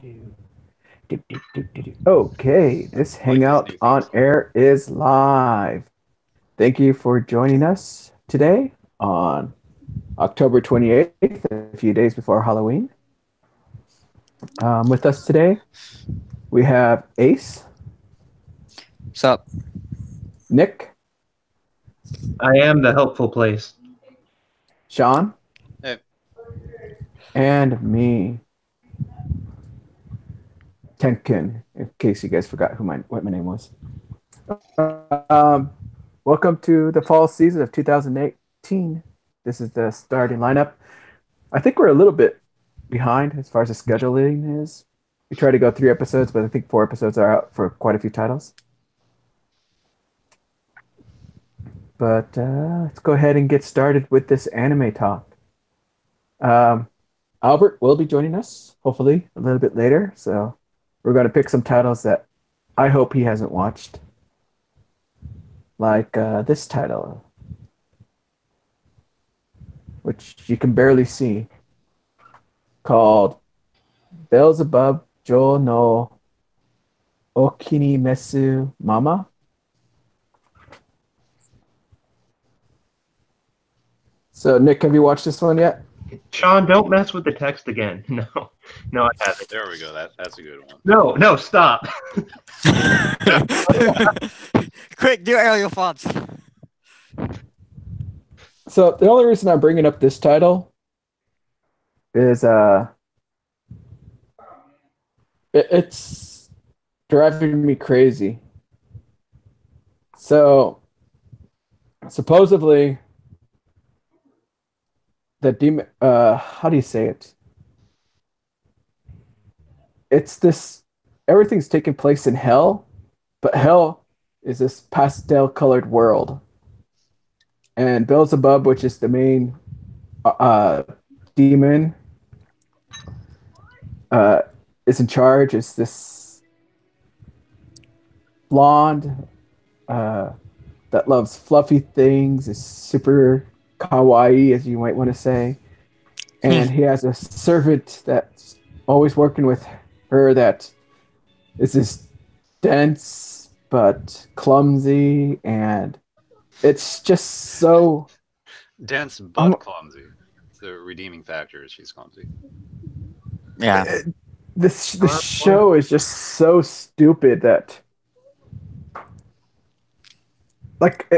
Okay, this Like this Hangout new theme on song. Air is live. Thank you for joining us today on October 28th, a few days before Halloween. With us today, we have Ace, Sup? Nick, I am the helpful place. Sean, Hey, and me, Tenkin, in case you guys forgot what my name was. Um, Welcome to the fall season of 2018. This is the starting lineup. I think we're a little bit behind as far as the scheduling is. We try to go 3 episodes, but I think 4 episodes are out for quite a few titles. But let's go ahead and get started with this anime talk. Um, Albert will be joining us, hopefully, a little bit later. So we're going to pick some titles that I hope he hasn't watched, like this title, which you can barely see, called Beelzebub Jo no Okini Mesu Mama. So, Nick, have you watched this one yet? Sean, don't mess with the text again. No, I haven't. there we go. That's a good one. No, stop. Quick, do Arial fonts. So, the only reason I'm bringing up this title is it's driving me crazy. So, supposedly, the demon, how do you say it? It's this, everything's taking place in hell, but hell is this pastel colored world. And Beelzebub, which is the main uh, demon, uh, is in charge. Is this blonde uh, that loves fluffy things, is super kawaii, as you might want to say. And he has a servant that's always working with her that is this dense but clumsy, and it's just so. Dense Um, but clumsy. It's the redeeming factor is she's clumsy. Yeah. this show is just so stupid that like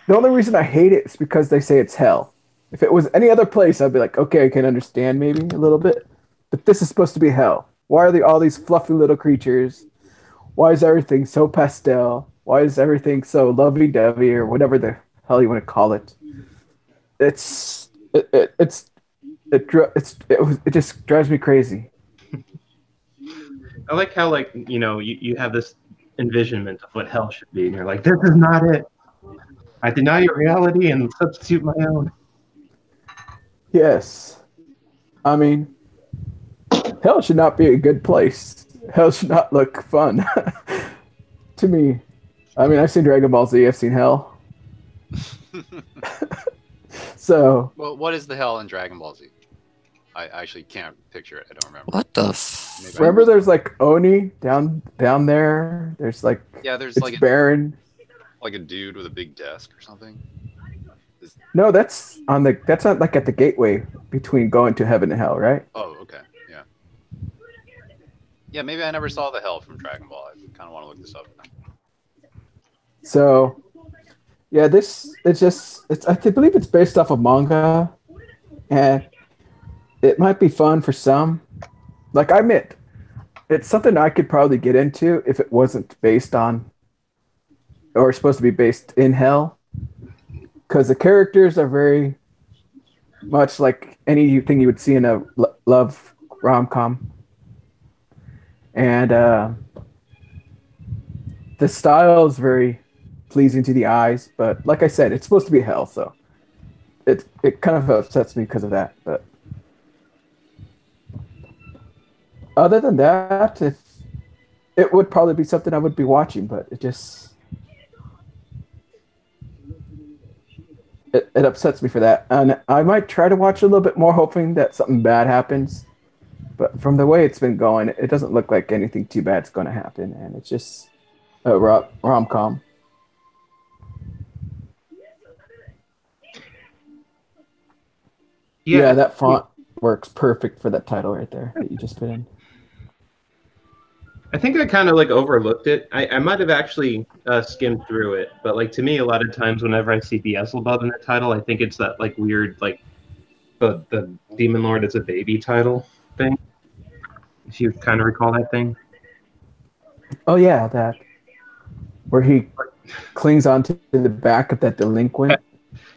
the only reason I hate it is because they say it's hell. If it was any other place, I'd be like, okay, I can understand maybe a little bit, but this is supposed to be hell. Why are they all these fluffy little creatures? Why is everything so pastel? Why is everything so lovey-dovey or whatever the hell you want to call it? It's it, it it's it just drives me crazy. I like how you have this envisionment of what hell should be, and you're like, this is not it. I deny your reality and substitute my own. Yes, I mean, hell should not be a good place. Hell should not look fun to me. I mean, I've seen Dragon Ball Z. I've seen hell. So Well, what is the hell in Dragon Ball Z? I actually can't picture it. I don't remember. What the Maybe I remember, missed it. there's like Oni down there. There's like Yeah, there's it's barren. like a dude with a big desk or something. No, that's not like at the gateway between going to heaven and hell, right? Oh, okay. Yeah. Yeah, maybe I never saw the hell from Dragon Ball. I kind of want to look this up. So yeah, this it's I believe it's based off of manga, and it might be fun for some. Like I admit, it's something I could probably get into if it wasn't based on or supposed to be based in hell, because the characters are very much like anything you would see in a love rom com, and the style is very pleasing to the eyes. But like I said, it's supposed to be hell, so it kind of upsets me because of that. But other than that, if it would probably be something I would be watching, but it upsets me for that. And I might try to watch a little bit more, hoping that something bad happens. But from the way it's been going, it doesn't look like anything too bad's going to happen, and it's just a rom com. Yeah, that font works perfect for that title right there that you just put in. I think I kind of like overlooked it. I might have actually skimmed through it, but like to me, a lot of times whenever I see Beelzebub in the title, I think it's that like weird like the Demon Lord is a baby title thing. If you kind of recall that thing. Oh yeah, that where he clings onto the back of that delinquent.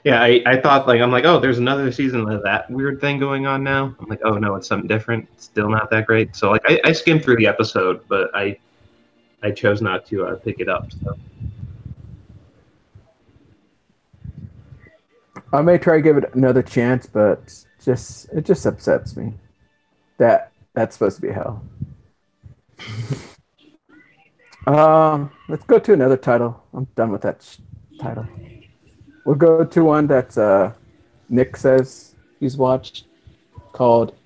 Yeah, I thought like I'm like, oh, there's another season of that weird thing going on now. I'm like, oh no, it's something different. It's still not that great. So like I skimmed through the episode, but I chose not to pick it up. So. I may try to give it another chance, but it just upsets me that that's supposed to be hell. Let's go to another title. I'm done with that title. We'll go to one that Nick says he's watched called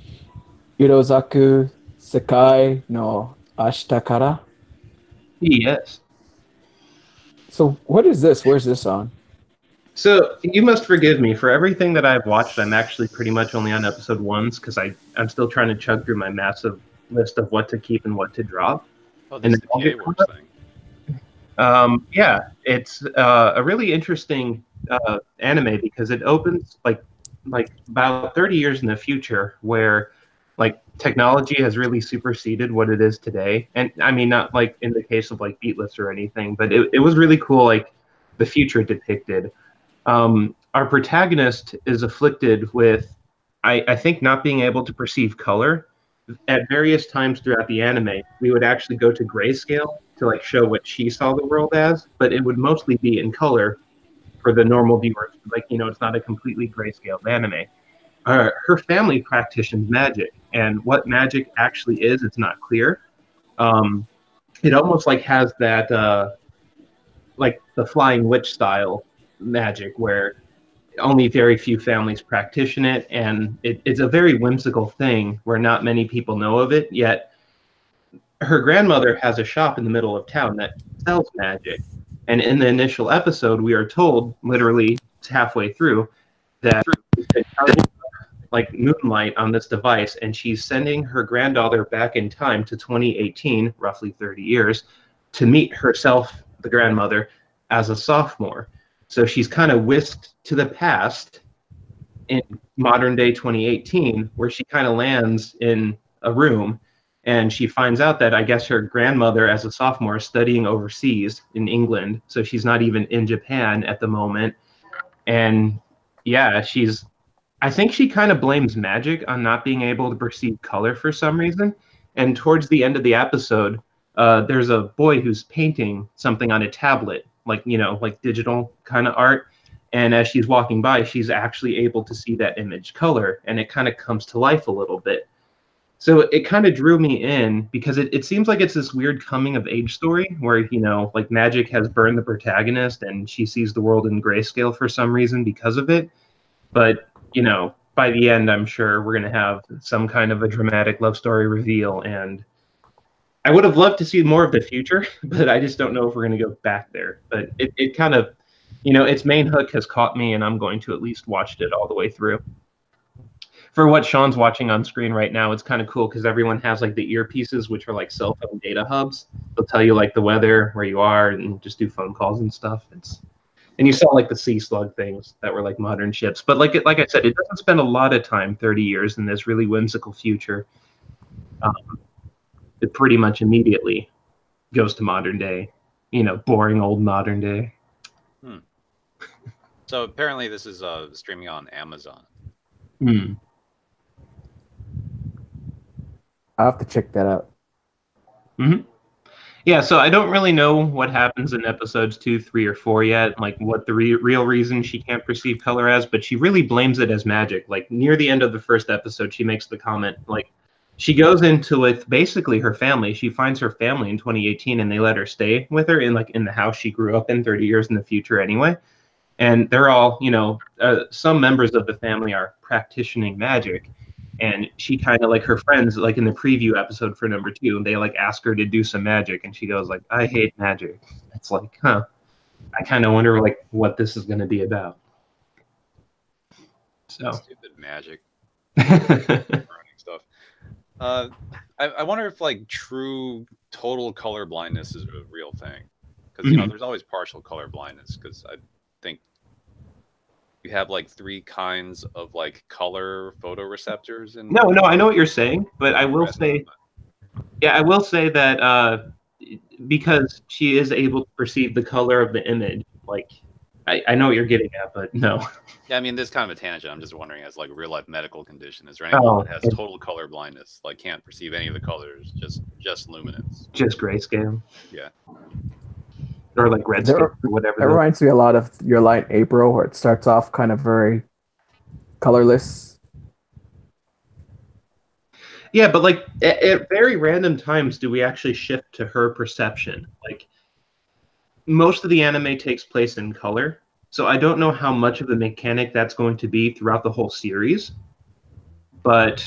Irozaku Sekai no Ashita Kara. Yes. So what is this? Where's this on? So you must forgive me for everything that I've watched. I'm actually pretty much only on episode 1 because I'm still trying to chug through my massive list of what to keep and what to drop. Oh, this is the A-Works thing. Yeah, it's a really interesting anime because it opens like about 30 years in the future where like technology has really superseded what it is today. And I mean, not like in the case of like beatless or anything, but it was really cool, like the future depicted. Our protagonist is afflicted with, I think, not being able to perceive color. At various times throughout the anime, we would actually go to grayscale to like show what she saw the world as, but it would mostly be in color for the normal viewers. Like, it's not a completely grayscale anime. Her family practices magic, and what magic actually is, it's not clear. It almost like has that like the Flying Witch style magic where only very few families practice it, and it's a very whimsical thing where not many people know of it, yet her grandmother has a shop in the middle of town that sells magic. And in the initial episode, we are told, literally halfway through, that like moonlight on this device, and she's sending her granddaughter back in time to 2018, roughly 30 years, to meet herself, the grandmother, as a sophomore. So she's kind of whisked to the past in modern day 2018, where she kind of lands in a room and she finds out that I guess her grandmother as a sophomore is studying overseas in England. So she's not even in Japan at the moment. And yeah, I think she kind of blames magic on not being able to perceive color for some reason. And towards the end of the episode, there's a boy who's painting something on a tablet, like like digital kind of art. And as she's walking by, she's actually able to see that image color, and it kind of comes to life a little bit. So it kind of drew me in because it seems like it's this weird coming of age story where, like magic has burned the protagonist and she sees the world in grayscale for some reason because of it. But, by the end, I'm sure we're going to have some kind of a dramatic love story reveal. And I would have loved to see more of the future, but I just don't know if we're going to go back there. But it kind of, its main hook has caught me, and I'm going to at least watch it all the way through. For what Sean's watching on screen right now, it's kind of cool because everyone has like the earpieces, which are like cell phone data hubs. They'll tell you like the weather, where you are, and just do phone calls and stuff. And you saw like the sea slug things that were like modern ships. But like I said, it doesn't spend a lot of time, 30 years in this really whimsical future. It pretty much immediately goes to modern day, boring old modern day. So apparently this is streaming on Amazon. I'll have to check that out. Yeah, so I don't really know what happens in episodes 2, 3, or 4 yet, like what the real reason she can't perceive color as, but she really blames it as magic. Like near the end of the first episode, she makes the comment, like she goes into with basically her family. She finds her family in 2018 and they let her stay with her in the house she grew up in 30 years in the future anyway. And they're all, some members of the family are practicing magic. and she kind of like her friends like in the preview episode for number 2, they like ask her to do some magic, and she goes like, I hate magic. It's like, huh, I kind of wonder like what this is going to be about. So Stupid magic. Running stuff. I wonder if like true total color blindness is a real thing, because there's always partial color blindness, because I think you have like 3 kinds of like color photoreceptors in no, I know what you're saying, but I will say, I will say that because she is able to perceive the color of the image, like I know what you're getting at, but no. Yeah, I mean, this is kind of a tangent. I'm just wondering, as like a real life medical condition, is there anyone that has total color blindness, like can't perceive any of the colors, just luminance? Just grayscale. Yeah. Or like red scale or whatever. It reminds me a lot of Your Light April, where it starts off kind of very colorless. Yeah, but like at very random times do we actually shift to her perception. Like most of the anime takes place in color, so I don't know how much of a mechanic that's going to be throughout the whole series. But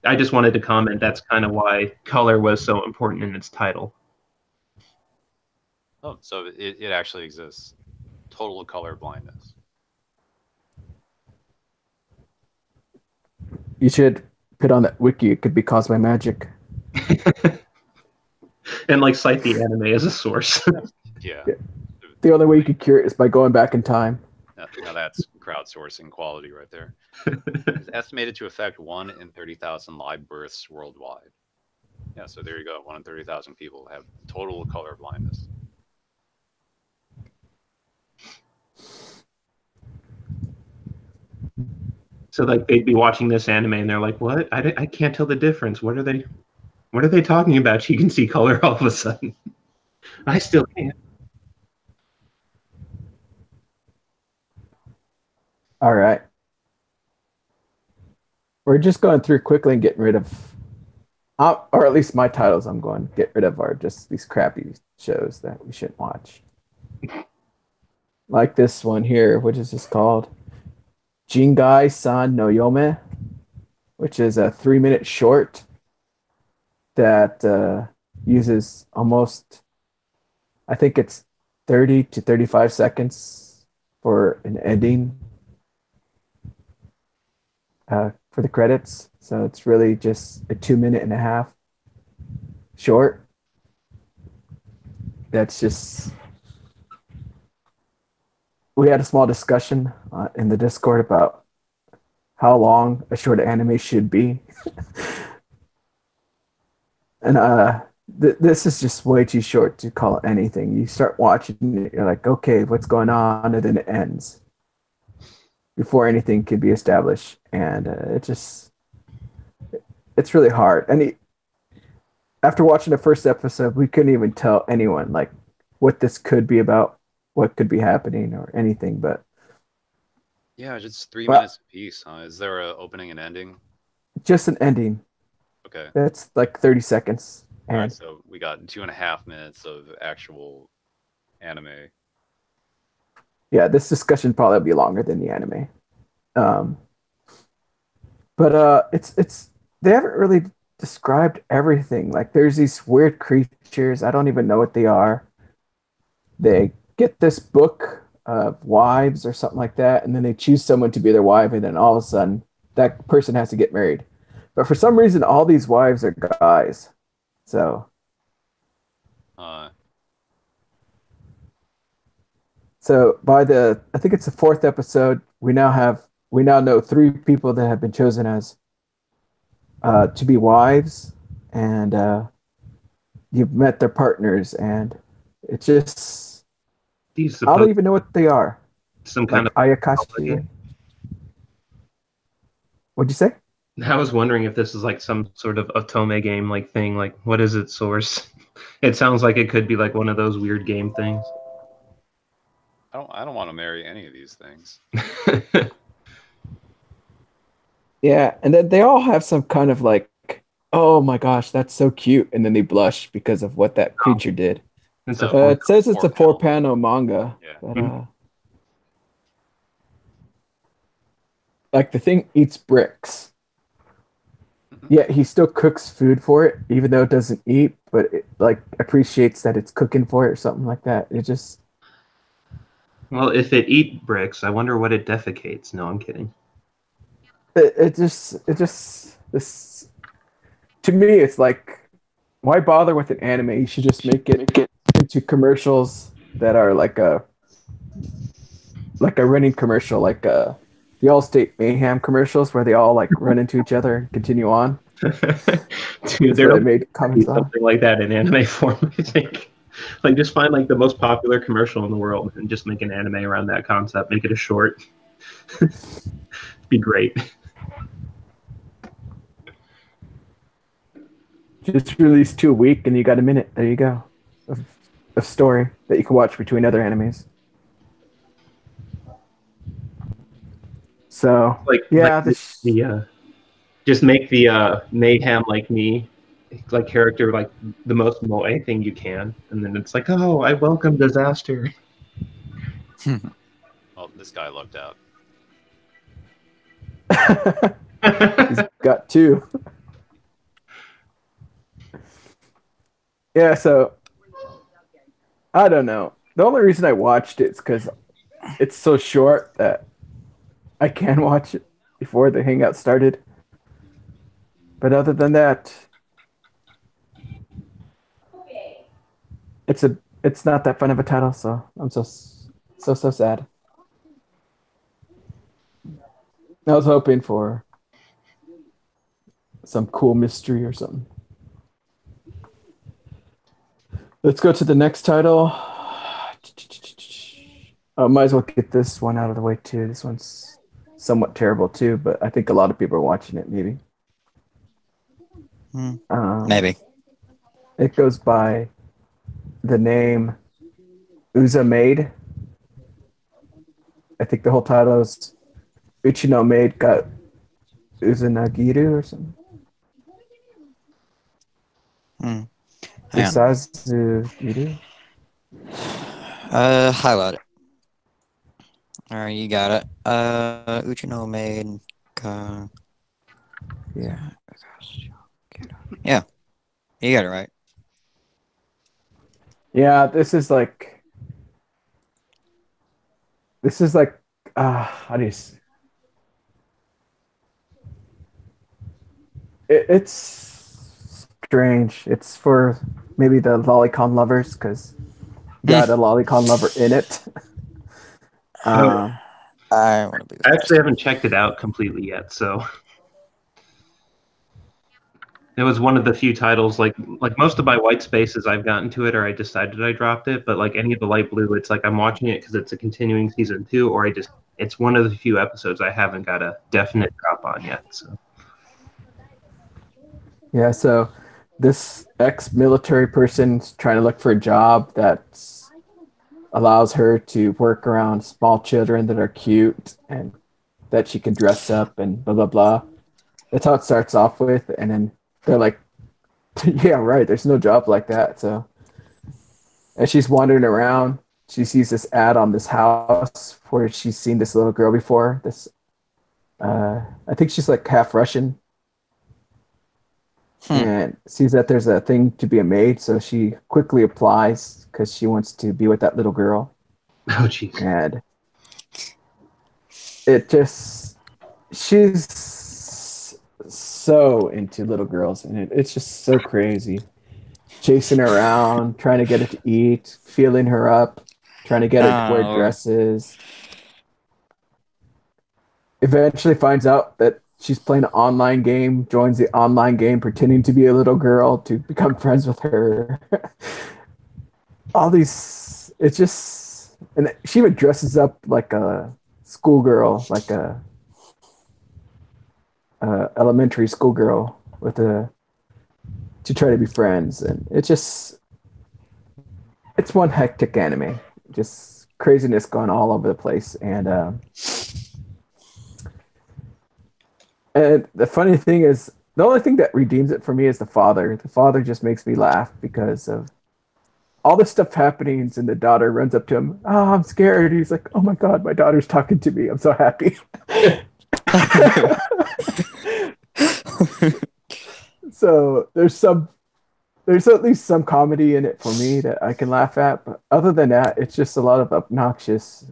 I just wanted to comment that's kind of why color was so important in its title. Oh, so it actually exists. Total color blindness. You should put on that wiki. It could be caused by magic. And like cite the anime as a source. Yeah. The only way you could cure it is by going back in time. Now that's crowdsourcing quality right there. It's estimated to affect 1 in 30,000 live births worldwide. Yeah, so there you go. 1 in 30,000 people have total color blindness. So like they'd be watching this anime and they're like, "What? I can't tell the difference. What are they talking about? She can see color all of a sudden. I still can't." All right. We're just going through quickly and getting rid of, or at least my titles I'm going to get rid of are just these crappy shows that we shouldn't watch. Like this one here, which is just called Jingai-san no Yome, which is a 3-minute short that uses almost, I think it's 30 to 35 seconds for an ending for the credits. So it's really just a 2.5-minute short. That's just, we had a small discussion in the Discord about how long a short anime should be. And this is just way too short to call it anything. You start watching it, you're like, okay, what's going on? And then it ends before anything can be established. And it's really hard. And after watching the first episode, we couldn't even tell anyone like what this could be about, what could be happening, or anything. But yeah, just 3 minutes apiece, huh? Is there an opening and ending? Just an ending. Okay. That's like 30 seconds. All right, so we got 2.5 minutes of actual anime. Yeah, this discussion probably will be longer than the anime. But it's they haven't really described everything. Like there's these weird creatures. I don't even know what they are. They get this book of wives or something like that, and then they choose someone to be their wife, and then all of a sudden that person has to get married. But for some reason, all these wives are guys. So by I think it's the 4th episode, we now know 3 people that have been chosen as to be wives, and you've met their partners, and it's just I don't even know what they are. Some kind of Ayakashi. What'd you say? I was wondering if this is like some sort of otome game like thing. Like, what is its source? It sounds like it could be like one of those weird game things. I don't want to marry any of these things. Yeah, and then they all have some kind of like, oh my gosh, that's so cute, and then they blush because of what that creature did. It says it's a 4-panel manga. Yeah. But, like the thing eats bricks. Yeah, he still cooks food for it, even though it doesn't eat, but it, like appreciates that it's cooking for it or something like that. It just Well, if it eat bricks, I wonder what it defecates. No, I'm kidding. it just this to me it's like why bother with an anime? You should just make it into commercials that are like a running commercial, like the Allstate Mayhem commercials where they all like run into each other and continue on. Dude, That's there what it don't made be comments on. something like that in anime form. I think, like, just find like the most popular commercial in the world and just make an anime around that concept. Make it a short. Be great. Just release 2 a week and you got a minute. There you go. Of, of story that you can watch between other animes. So Like yeah, this the just make the mayhem like me like character like the most moe thing you can, and then it's like, oh, I welcome disaster. Well, this guy lucked out. he's got two. Yeah, so I don't know. The only reason I watched it is because it's so short that I can watch it before the hangout started. But other than that, it's not that fun of a title. So I'm so sad. I was hoping for some cool mystery or something. Let's go to the next title. Might as well get this one out of the way too. This one's somewhat terrible too, but I think a lot of people are watching it. Maybe. Maybe. It goes by the name Uza Maid. I think the whole title is Uchino Maid got Uzanagiru or something. Hang on. Usazugiru. Highlight it. All right, you got it. Uchino made. Yeah. Yeah, you got it right. Yeah, this is like how do you it's strange. It's for maybe the lolicon lovers because got a lolicon lover in it. I want to be. I actually haven't checked it out completely yet, so it was one of the few titles like most of my white spaces I've gotten to it or I decided I dropped it, but like any of the light blue, it's like I'm watching it because it's a continuing season 2, or it's one of the few episodes I haven't got a definite drop on yet. So Yeah, so this ex-military person's trying to look for a job that allows her to work around small children that are cute and that she can dress up and blah blah blah. That's how it starts off with, and then they're like, "Yeah, right. There's no job like that." So, as she's wandering around, she sees this ad on this house where she's seen this little girl before. I think she's like half Russian, and sees that there's a thing to be a maid, so she quickly applies because she wants to be with that little girl. oh jeez. And it just she's so into little girls, and it's just so crazy. Chasing her around, trying to get her to eat, feeling her up, trying to get her to wear dresses. Eventually finds out that she's playing an online game, joins the online game pretending to be a little girl to become friends with her. All these, it's just, and she even dresses up like a schoolgirl, like a elementary schoolgirl to try to be friends, and it's one hectic anime, just craziness going all over the place, and the funny thing is, the only thing that redeems it for me is the father. The father just makes me laugh because of all this stuff happening, and the daughter runs up to him. Oh, I'm scared. He's like, oh my God, my daughter's talking to me. I'm so happy. So there's at least some comedy in it for me that I can laugh at. But other than that, it's just a lot of obnoxious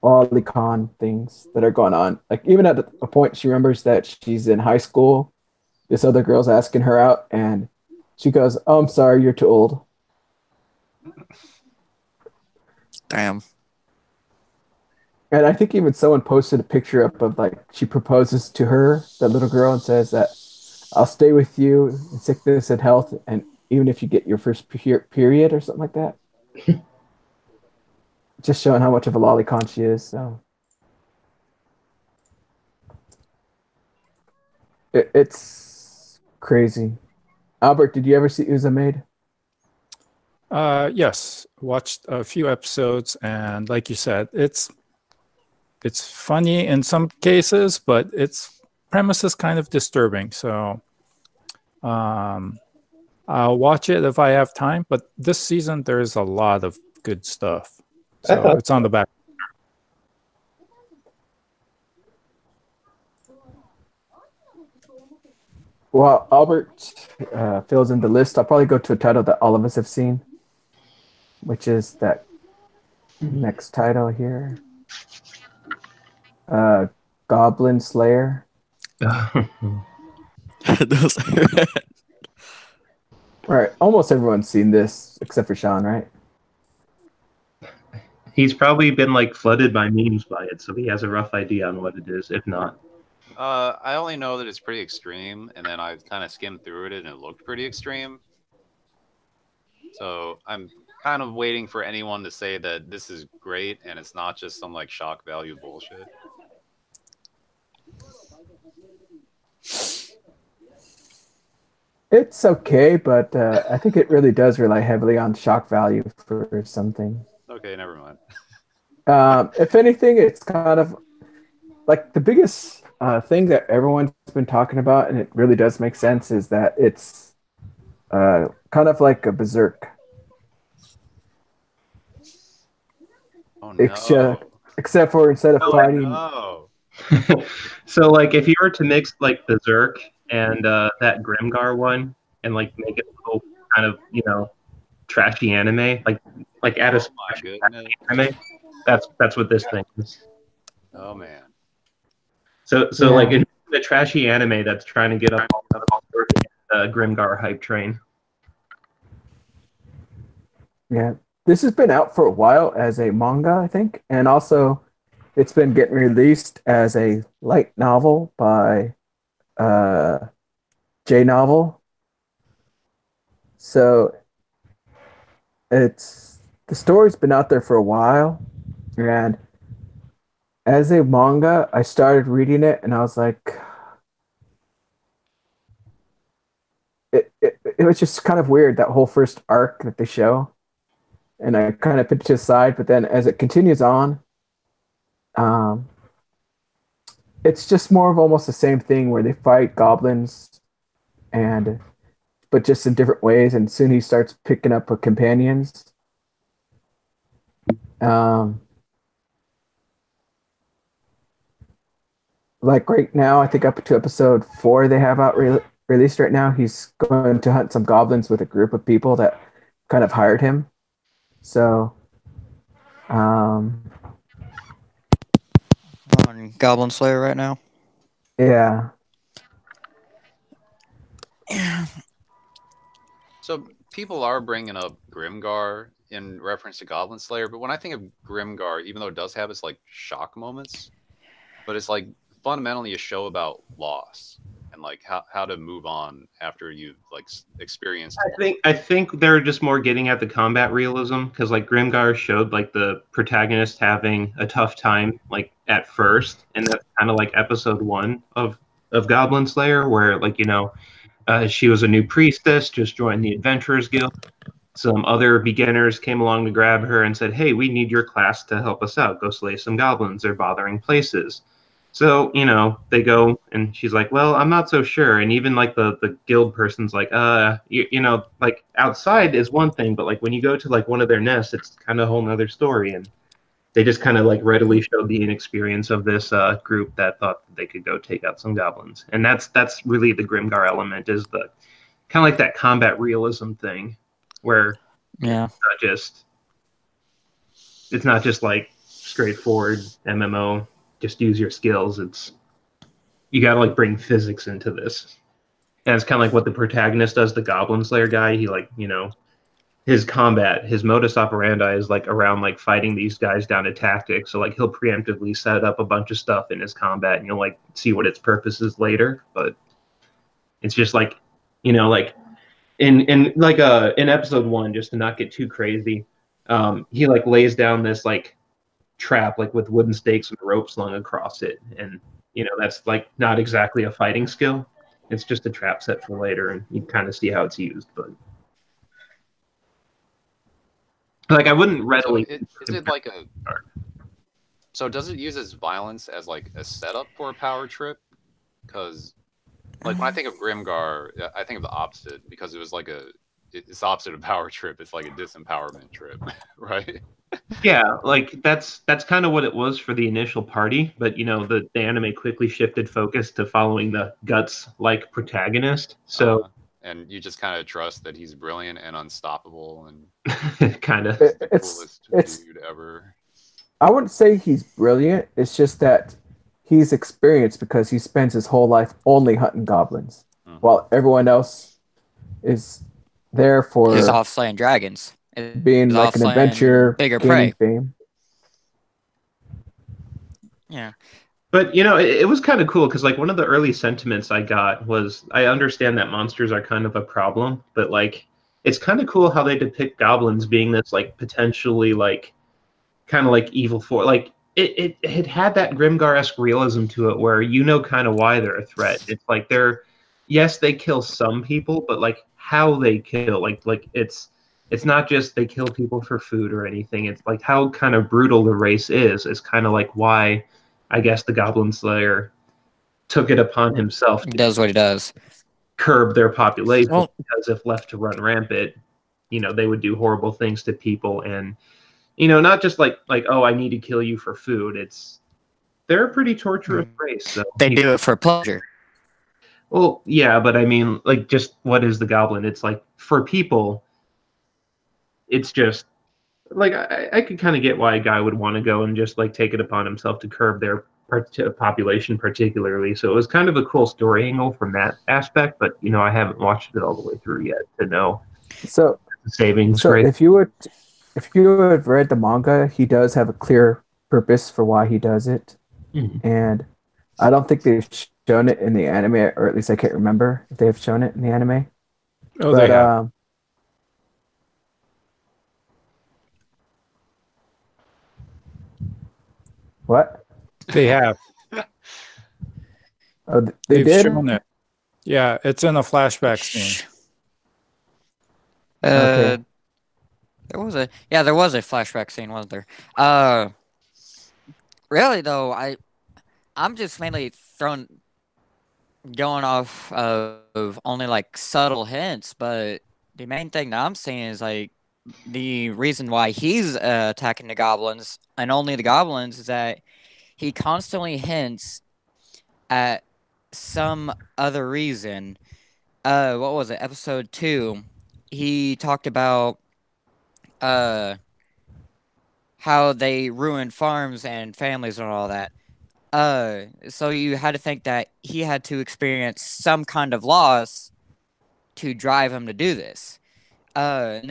lolicon things that are going on. Like even at a point, she remembers that she's in high school. This other girl's asking her out, and she goes, "Oh, I'm sorry, you're too old." Damn. And I think even someone posted a picture up of like she proposes to her, that little girl, and says that I'll stay with you in sickness and health, and even if you get your first period or something like that. Just showing how much of a lolicon she is. So it's crazy. Albert, did you ever see Uza Maid? Yes, watched a few episodes, and like you said, it's funny in some cases, but its premise is kind of disturbing. So I'll watch it if I have time. But this season, there's a lot of good stuff, so it's on the back. Well, Albert fills in the list. I'll probably go to a title that all of us have seen, which is that next title here. Goblin Slayer. Those Right. Almost everyone's seen this except for Sean, right? He's probably been like flooded by memes by it, so he has a rough idea on what it is, if not. I only know that it's pretty extreme, and then I kind of skimmed through it, and it looked pretty extreme. So I'm kind of waiting for anyone to say that this is great, and it's not just some like shock value bullshit. It's okay, but I think it really does rely heavily on shock value for something. Okay, never mind. If anything, it's kind of like the biggest thing that everyone's been talking about, and it really does make sense, is that it's kind of like a Berserk. Oh no! Except for instead of fighting, No. So, like, if you were to mix like Berserk and that Grimgar one, and like make it a little kind of trashy anime, like add a Oh my goodness! anime, that's what this thing is. Oh man! So Yeah. like in the trashy anime that's trying to get up Grimgar hype train. yeah, this has been out for a while as a manga, I think, and also it's been getting released as a light novel by J Novel. So the story's been out there for a while, and as a manga, I started reading it, and I was like, it was just kind of weird, that whole first arc that they show, and I kind of put it to the side. But then as it continues on, it's just more of almost the same thing where they fight goblins, but just in different ways. And soon he starts picking up companions. Like right now, I think up to episode 4 they have out released right now. He's going to hunt some goblins with a group of people that kind of hired him. So, on Goblin Slayer right now. yeah. So people are bringing up Grimgar in reference to Goblin Slayer, but when I think of Grimgar, even though it does have its like shock moments, but it's like fundamentally a show about loss and like how to move on after you've like experienced. I think they're just more getting at the combat realism, because like Grimgar showed like the protagonist having a tough time like at first, and that's kind of like episode 1 of Goblin Slayer, where like she was a new priestess, just joined the Adventurers Guild. Some other beginners came along to grab her and said, "Hey, we need your class to help us out. Go slay some goblins. They're bothering places." So, they go, and she's like, "Well, I'm not so sure." And even like the guild person's like, like outside is one thing, but like when you go to like one of their nests, it's kind of a whole nother story. And they just kind of like readily showed the inexperience of this group that thought that they could go take out some goblins, and that's really the Grimgar element, is the kind of like that combat realism thing, where Yeah. it's not just like straightforward MMO, just use your skills. It's you got to like bring physics into this, and it's kind of like what the protagonist does. The Goblin Slayer guy, he like his combat, his modus operandi is like around like fighting these guys down to tactics. So like he'll preemptively set up a bunch of stuff in his combat, and you'll like see what its purpose is later. But it's just like like in episode 1, just to not get too crazy, he like lays down this like trap like with wooden stakes and rope slung across it, and that's like not exactly a fighting skill. It's just a trap set for later, and you kind of see how it's used. But like I wouldn't readily. Is it like a? So does it use its violence as like a setup for a power trip? Because like when I think of Grimgar, I think of the opposite, because it was like it's opposite of power trip. It's like a disempowerment trip, right? Yeah, like that's kind of what it was for the initial party, but the anime quickly shifted focus to following the guts like protagonist. So and you just kind of trust that he's brilliant and unstoppable and kind of coolest dude ever. I wouldn't say he's brilliant. It's just that he's experienced because he spends his whole life only hunting goblins, while everyone else is there for He's off slaying dragons. being like an adventure, bigger gaining prey. fame. Yeah. But it was kind of cool because like one of the early sentiments I got was, I understand that monsters are kind of a problem, but like it's kind of cool how they depict goblins being this like potentially like kind of like evil for like it had that Grimgar-esque realism to it, where kind of why they're a threat. It's like yes, they kill some people, but like how they kill, like it's not just they kill people for food or anything. It's like how kind of brutal the race is kind of like why I guess the Goblin Slayer took it upon himself to does what he does, curb their population, well, because if left to run rampant, they would do horrible things to people. And not just like oh, I need to kill you for food. They're a pretty torturous race. So they do it for pleasure. Well, yeah, but I mean, like, just what is the goblin? It's like for people, it's just like I could kind of get why a guy would want to go and just like take it upon himself to curb their population particularly. So it was kind of a cool story angle from that aspect. But I haven't watched it all the way through yet to know So the savings So rate. if you have read the manga, he does have a clear purpose for why he does it, and I don't think they've shown it in the anime, or at least I can't remember if they've shown it in the anime. Oh, they have. What? They have. Oh, they They've did. shown it. Yeah, it's in a flashback scene. Okay. There was a flashback scene, wasn't there? Really though, I'm just mainly going off of only like subtle hints, but the main thing that I'm seeing is like the reason why he's attacking the goblins and only the goblins is that he constantly hints at some other reason. What was it? Episode 2, he talked about how they ruined farms and families and all that. So you had to think that he had to experience some kind of loss to drive him to do this. But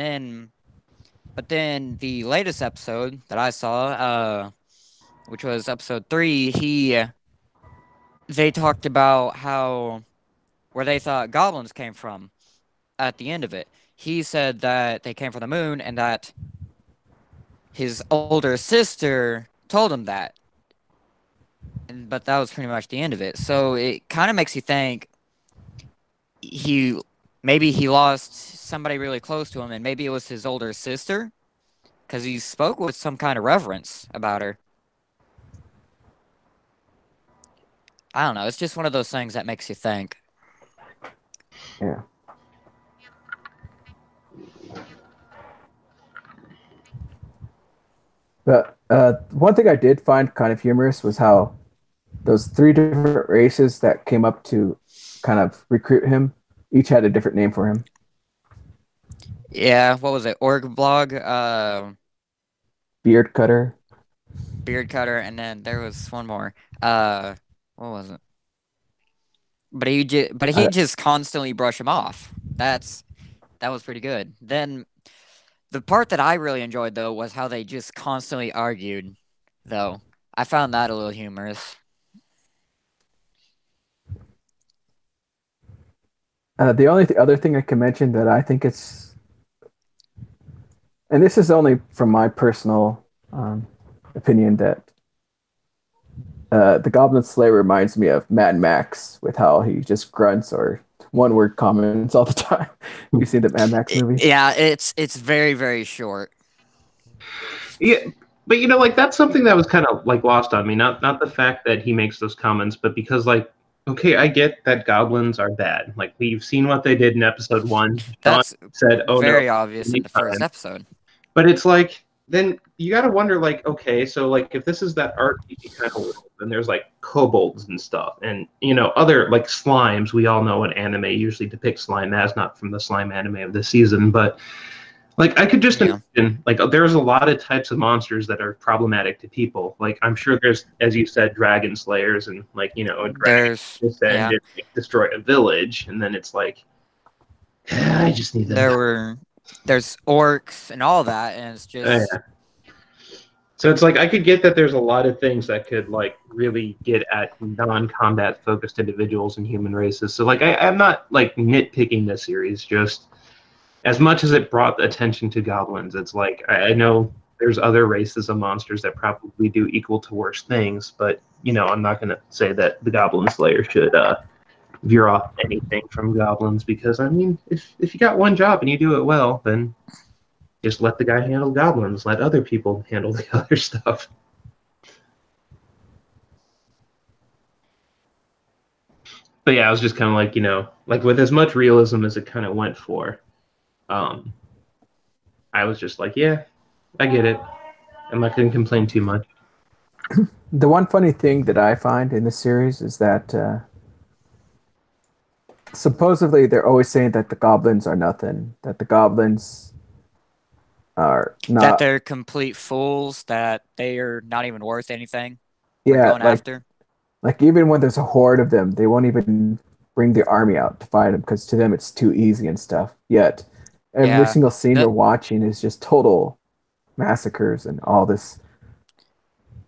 then the latest episode that I saw, which was episode 3, they talked about where they thought goblins came from at the end of it. He said that they came from the moon and that his older sister told him that. But that was pretty much the end of it. So it kind of makes you think maybe he lost somebody really close to him, and maybe it was his older sister, because he spoke with some kind of reverence about her. I don't know. It's just one of those things that makes you think. Yeah. But One thing I did find kind of humorous was how those three different races that came up to kind of recruit him each had a different name for him. Yeah, what was it? Org blog, Beard cutter. beard cutter, and then there was one more. What was it? But he I, just constantly brushed him off. That was pretty good. Then the part that I really enjoyed though was how they just constantly argued. Though I found that a little humorous. the only other thing I can mention that I think it's, and this is only from my personal opinion, that the Goblin Slayer reminds me of Mad Max with how he just grunts or one word comments all the time. You seen the Mad Max movie? Yeah, it's very very short. Yeah, but like that's something that was kind of like lost on me. Not the fact that he makes those comments, but because like, okay, I get that goblins are bad. Like we've seen what they did in episode 1. John That's said, "Oh no," very obvious in the first anytime. episode. But it's like then you got to wonder like, okay, so like if this is that RPG kind of world, then there's like kobolds and stuff, and other like slimes. We all know what anime usually depicts slime as, not from the slime anime of this season, but like I could just Yeah. imagine, like there's a lot of types of monsters that are problematic to people. Like I'm sure there's, as you said, dragon slayers, and like a dragon There's descend yeah. and like, destroy a village, and then it's like, I just need them. There's orcs and all that, and it's just Yeah. So it's like I could get that there's a lot of things that could like really get at non-combat focused individuals and human races. So like I'm not like nitpicking this series, just as much as it brought attention to goblins, it's like I know there's other races of monsters that probably do equal to worse things, but I'm not going to say that the Goblin Slayer should veer off anything from goblins, because I mean, if you got one job and you do it well, then just let the guy handle goblins, let other people handle the other stuff. But yeah, I was just kind of like, like with as much realism as it kind of went for, I was just like, yeah, I get it. I'm not going to complain too much. The one funny thing that I find in this series is that supposedly they're always saying that the goblins are nothing, that the goblins are that not. they're complete fools, that they are not even worth anything. We're Yeah, going after. like even when there's a horde of them, they won't even bring the army out to fight them because to them it's too easy and stuff. Yet every Yeah. single scene The- we're watching is just total massacres and all this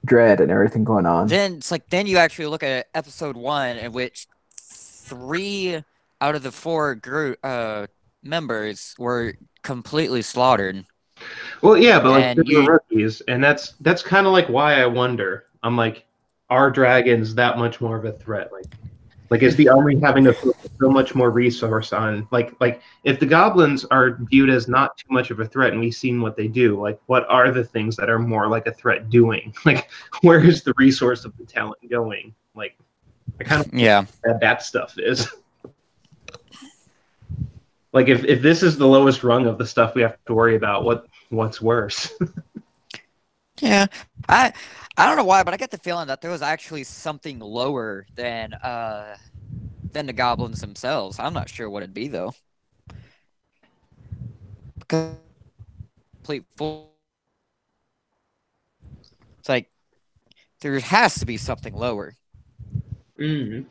dread and everything going on. then you actually look at episode 1, in which 3 out of the 4 group members were completely slaughtered. Well, yeah, but like And they were rookies, and that's kind of like why I wonder. I'm like, are dragons that much more of a threat? Like is the army having to focus so much more resource on like if the goblins are viewed as not too much of a threat, and we've seen what they do, like what are the things that are more like a threat doing? Like where is the resource of the talent going? Like I kind of yeah. that stuff is. Like if this is the lowest rung of the stuff we have to worry about, what's worse? Yeah. I don't know why, but I get the feeling that there was actually something lower than the goblins themselves. I'm not sure what it'd be though. Because complete full. It's like there has to be something lower. My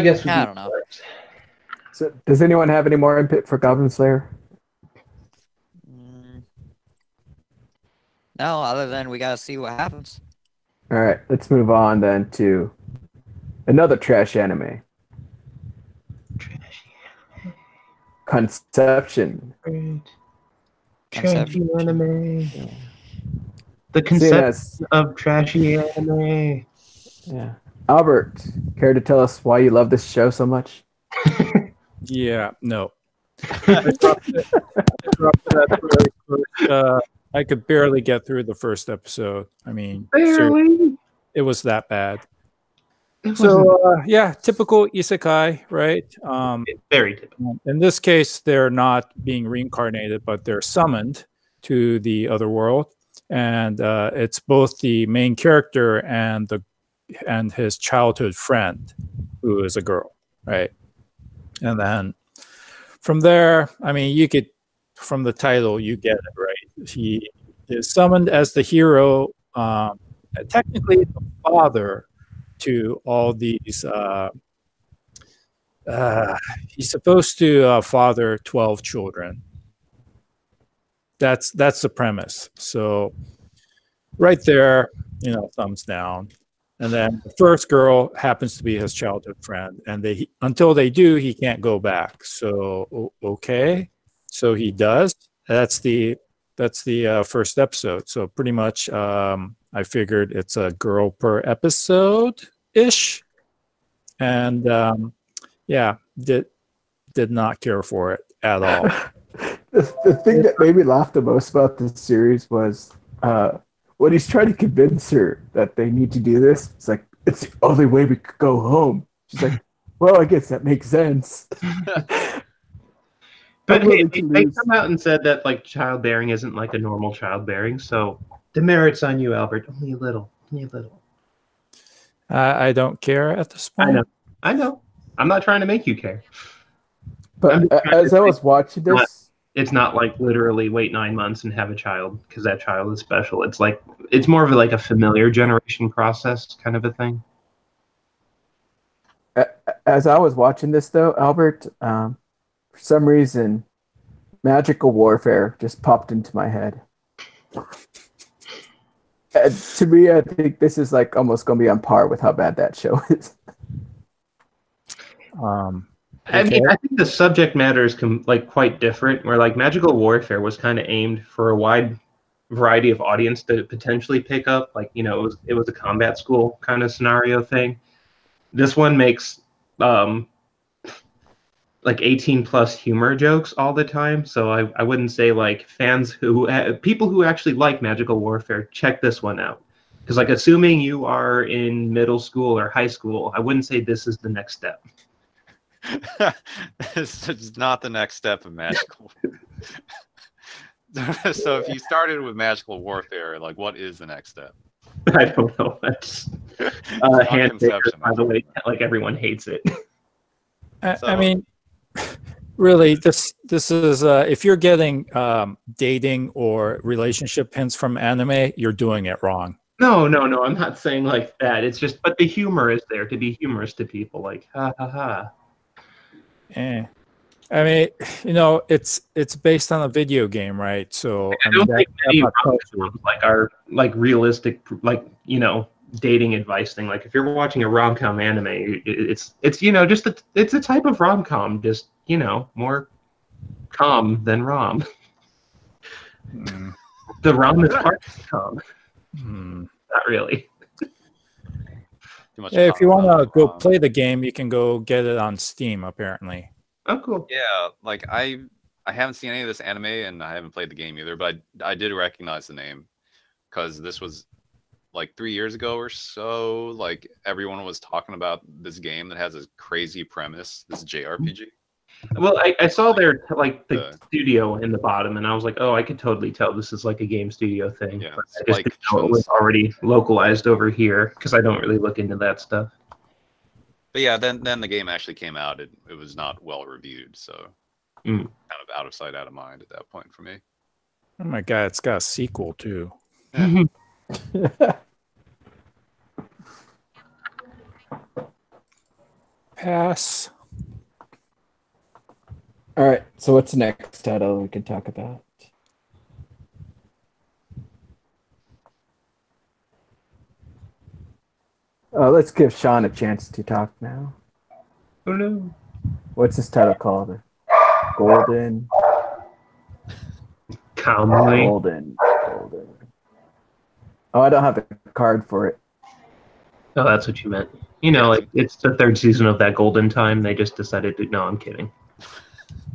guess would be I don't know. So, does anyone have any more input for Goblin Slayer? No, other than we gotta see what happens. All right, let's move on then to another trash anime. Conception. Trashy anime. Yeah. The Seeing concept as, of trashy anime. yeah. Albert, care to tell us why you love this show so much? Yeah, no. I dropped it at the very first, I could barely get through the first episode. I mean, Barely. it was that bad. It So, yeah, typical isekai, right? very typical. In this case, they're not being reincarnated, but they're summoned to the other world. and it's both the main character and his childhood friend, who is a girl, right? And then from there, I mean, you could, from the title, you get it, right? He is summoned as the hero, technically the father to all these. He's supposed to father 12 children. That's the premise. So right there, thumbs down. And then the first girl happens to be his childhood friend, and until they do, he can't go back. So okay, so he does. That's the first episode. So pretty much, I figured it's a girl per episode ish, and yeah, did not care for it at all. The thing that made me laugh the most about this series was when he's trying to convince her that they need to do this. It's like, it's the only way we could go home. She's like, well, I guess that makes sense. But hey, they come out and said that like childbearing isn't like a normal childbearing, so demerits on you, Albert. Only a little. I don't care at this point. I know. I'm not trying to make you care. But as I was watching this, it's not like literally wait 9 months and have a child because that child is special. It's like it's more of like a familiar generation process kind of a thing. As I was watching this, though, Albert, for some reason, magical warfare just popped into my head. To me, I think this is like almost going to be on par with how bad that show is. I mean, I think the subject matter is like quite different. Where like magical warfare was kind of aimed for a wide variety of audience to potentially pick up. Like it was a combat school kind of scenario thing. This one makes like 18+ humor jokes all the time. So I wouldn't say like people who actually like magical warfare, check this one out. Because like assuming you are in middle school or high school, I wouldn't say this is the next step. This is not the next step of magical. So if you started with magical warfare, like what is the next step? I don't know. That's hand figures, by the way. Like everyone hates it. I mean, really, this is if you're getting dating or relationship hints from anime, you're doing it wrong. No, I'm not saying like that. It's just, but the humor is there to be humorous to people. Like ha ha ha. I mean, it's based on a video game, right? So I don't think many like are like realistic, like dating advice thing. Like if you're watching a rom-com anime, it's just it's a type of rom-com, just more com than rom. The rom is part of com. Not really. Hey, if you want to go play the game, you can go get it on Steam, apparently. Oh, cool. Yeah, like I haven't seen any of this anime, and I haven't played the game either, but I did recognize the name because this was like 3 years ago or so. Like everyone was talking about this game that has a crazy premise, this JRPG. Well, I saw their like the studio in the bottom, and I was like, oh, I could totally tell this is like a game studio thing. Yeah, I just like, didn't know it was already localized over here because I don't really look into that stuff. But yeah, then the game actually came out. It was not well reviewed, so kind of out of sight, out of mind at that point for me. Oh my god, it's got a sequel too. Yeah. Pass. All right, so what's the next title we can talk about? Let's give Sean a chance to talk now. Oh no. What's this title called? Golden. Cowboy. Golden. Oh, I don't have a card for it. Oh, that's what you meant. Like it's the 3rd season of that Golden Time. They just decided to. No, I'm kidding.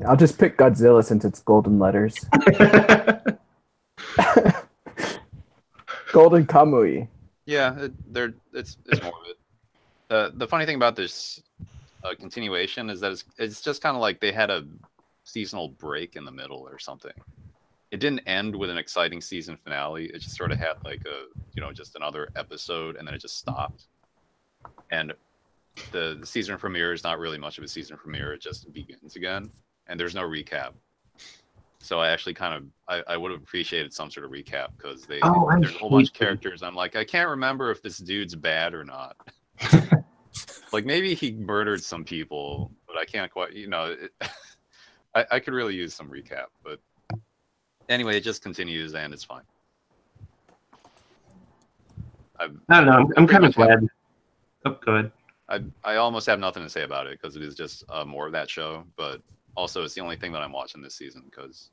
I'll just pick Godzilla since it's golden letters. Golden Kamui. Yeah, it's more of it. The funny thing about this continuation is that it's just kind of like they had a seasonal break in the middle or something. it didn't end with an exciting season finale. It just sort of had like just another episode, and then it just stopped. And the season premiere is not really much of a season premiere. It just begins again, and there's no recap. So I actually I would have appreciated some sort of recap, because there's a whole bunch of characters. I'm like, I can't remember if this dude's bad or not. Like, maybe he murdered some people, but I can't quite, I could really use some recap. But anyway, it just continues, and it's fine. I don't know. I'm kind of glad. Oh, go ahead. I almost have nothing to say about it, because it is just more of that show. But also, it's the only thing that I'm watching this season, because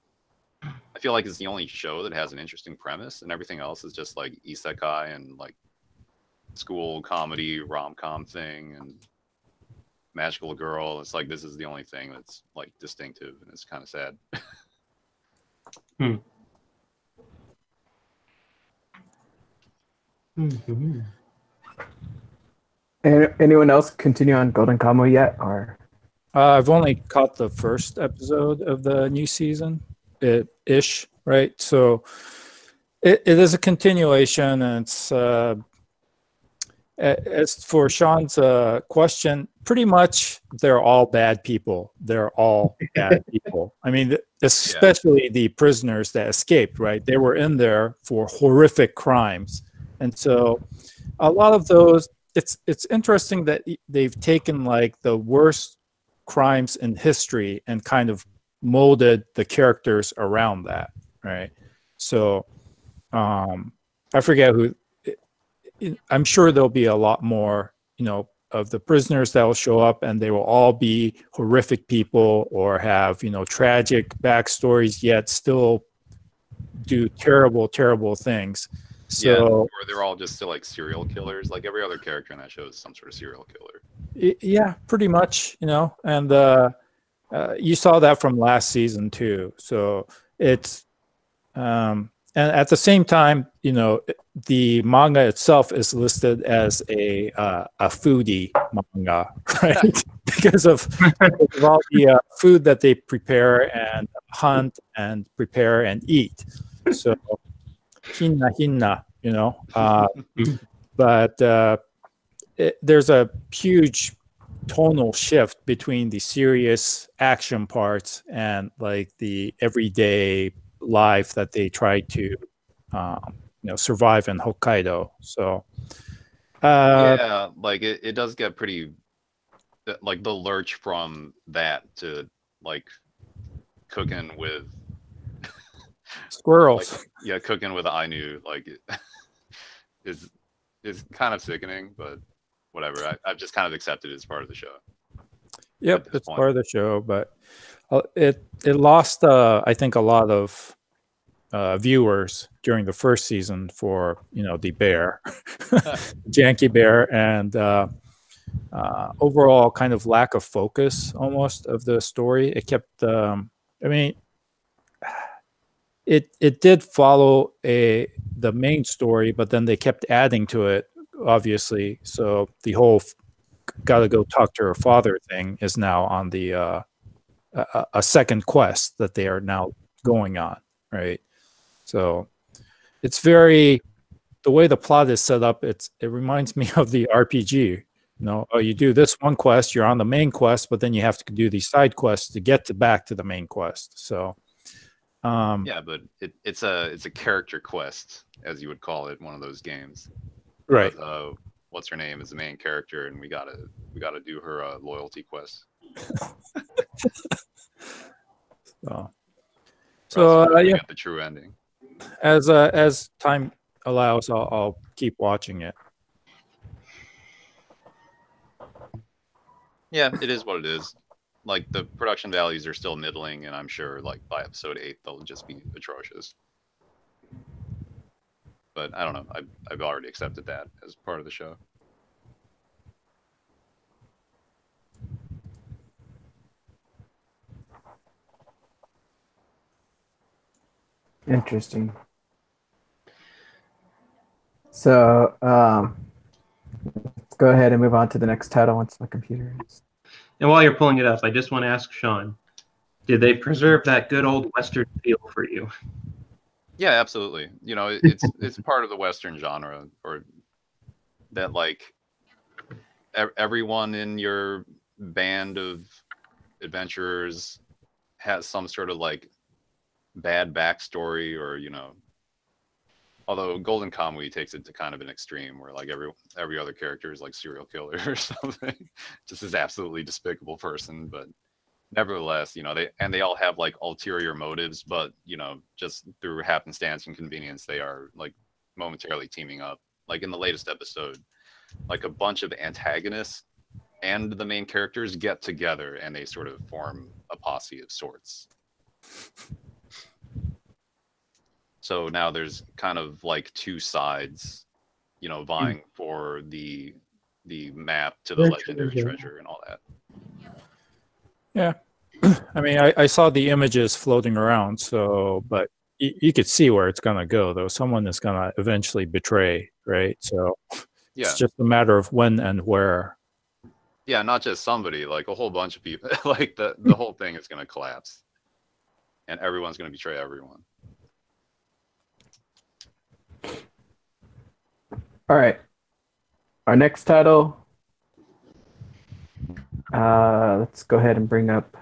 I feel like it's the only show that has an interesting premise, and everything else is just like isekai and like school comedy rom-com thing and magical girl. It's like, this is the only thing that's like distinctive, and it's kind of sad. Mm-hmm. Anyone else continue on Golden Kamuy yet, or? I've only caught the first episode of the new season, ish, right? So it is a continuation, and it's as for Sean's question, pretty much they're all bad people. They're all bad people. I mean, especially the prisoners that escaped, right? They were in there for horrific crimes, and so a lot of those. It's interesting that they've taken like the worst crimes in history and kind of molded the characters around that, right? So I forget who. I'm sure there'll be a lot more, of the prisoners that will show up, and they will all be horrific people or have, tragic backstories, yet still do terrible, terrible things. So, yeah, or they're all just still like serial killers. Like every other character in that show is some sort of serial killer. Yeah, pretty much, and you saw that from last season too. So it's, and at the same time, the manga itself is listed as a foodie manga, right? because of all the food that they prepare and hunt and prepare and eat. So hinna hinna, but there's a huge tonal shift between the serious action parts and like the everyday life that they try to survive in Hokkaido. So yeah, like it does get pretty, like the lurch from that to like cooking with squirrels. Like, yeah, cooking with Ainu, like is kind of sickening, but whatever. I've just kind of accepted it as part of the show. Yep, it's part of the show, but it lost I think a lot of viewers during the first season for the bear, janky bear, and overall kind of lack of focus almost of the story. It kept it did follow the main story, but then they kept adding to it, obviously. So the whole gotta go talk to her father thing is now on the a second quest that they are now going on, right? So it's very, the way the plot is set up, it reminds me of the RPG. You do this one quest, you're on the main quest, but then you have to do these side quests to get back to the main quest. So yeah, but it's a character quest, as you would call it, one of those games. Right. What's her name is the main character, and we gotta do her loyalty quest. So yeah, the true ending. As time allows, I'll keep watching it. Yeah, it is what it is. Like the production values are still middling, and I'm sure like by episode 8 they'll just be atrocious. But I don't know. I've already accepted that as part of the show. Interesting. So let's go ahead and move on to the next title once my computer is. And while you're pulling it up, I just want to ask Sean, did they preserve that good old Western feel for you? Yeah, absolutely. You know, it's part of the Western genre, or that like everyone in your band of adventurers has some sort of like bad backstory, or although Golden Kamuy takes it to kind of an extreme where like every other character is like serial killer or something, just this absolutely despicable person. But nevertheless, they all have like ulterior motives, but just through happenstance and convenience, they are like momentarily teaming up. Like in the latest episode, like a bunch of antagonists and the main characters get together and they sort of form a posse of sorts. So now there's kind of like two sides, vying for the map to the legendary treasure and all that. Yeah. I mean, I saw the images floating around, but you could see where it's going to go, though. Someone is going to eventually betray, right? So Yeah. it's just a matter of when and where. Yeah, not just somebody, like a whole bunch of people. Like the whole thing is going to collapse. And everyone's going to betray everyone. All right. Our next title. Let's go ahead and bring up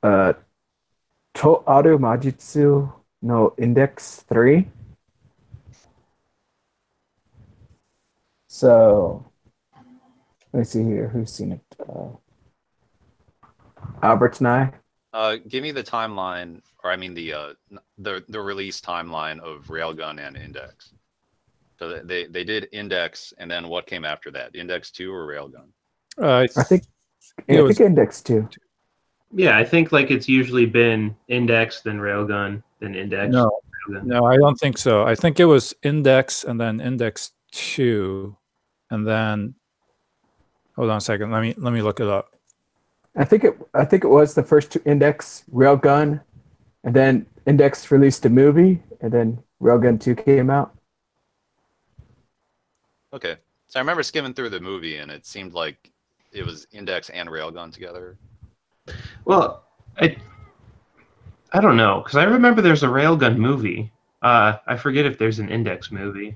To Aru Majitsu no Index 3. So, let me see here. Who's seen it? Albert and I. Give me the timeline, or I mean the release timeline of Railgun and Index. So they did Index, and then what came after that? Index 2 or Railgun? I think Index 2. Yeah, I think like it's usually been Index, then Railgun, then Index. No, I don't think so. I think it was Index and then Index 2, and then hold on a second. Let me look it up. I think it was the first two Index, Railgun, and then Index released a movie, and then Railgun 2 came out. Okay. So I remember skimming through the movie, and it seemed like it was Index and Railgun together. Well, I don't know, because I remember there's a Railgun movie. I forget if there's an Index movie.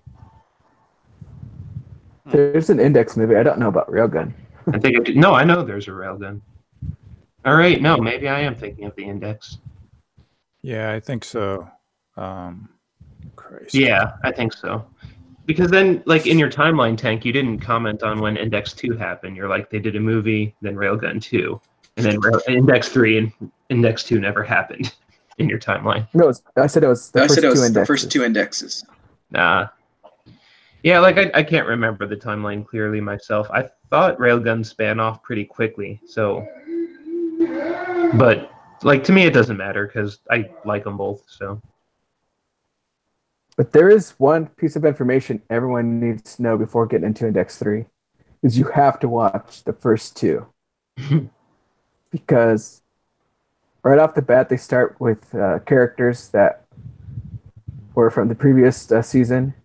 There's an Index movie. I don't know about Railgun. I think no, I know there's a Railgun. All right, no, maybe I am thinking of the Index. Yeah, I think so. Christ. Yeah, I think so. Because then, like in your timeline, Tank, you didn't comment on when Index 2 happened. You're like, they did a movie, then Railgun 2, and then Index 3 and Index 2 never happened in your timeline. No, I said it was the first two indexes. Nah. Yeah, like I can't remember the timeline clearly myself. I thought Railgun span off pretty quickly, so. But like to me, it doesn't matter because I like them both. So. But there is one piece of information everyone needs to know before getting into Index 3, is you have to watch the first two. Because right off the bat, they start with characters that were from the previous season,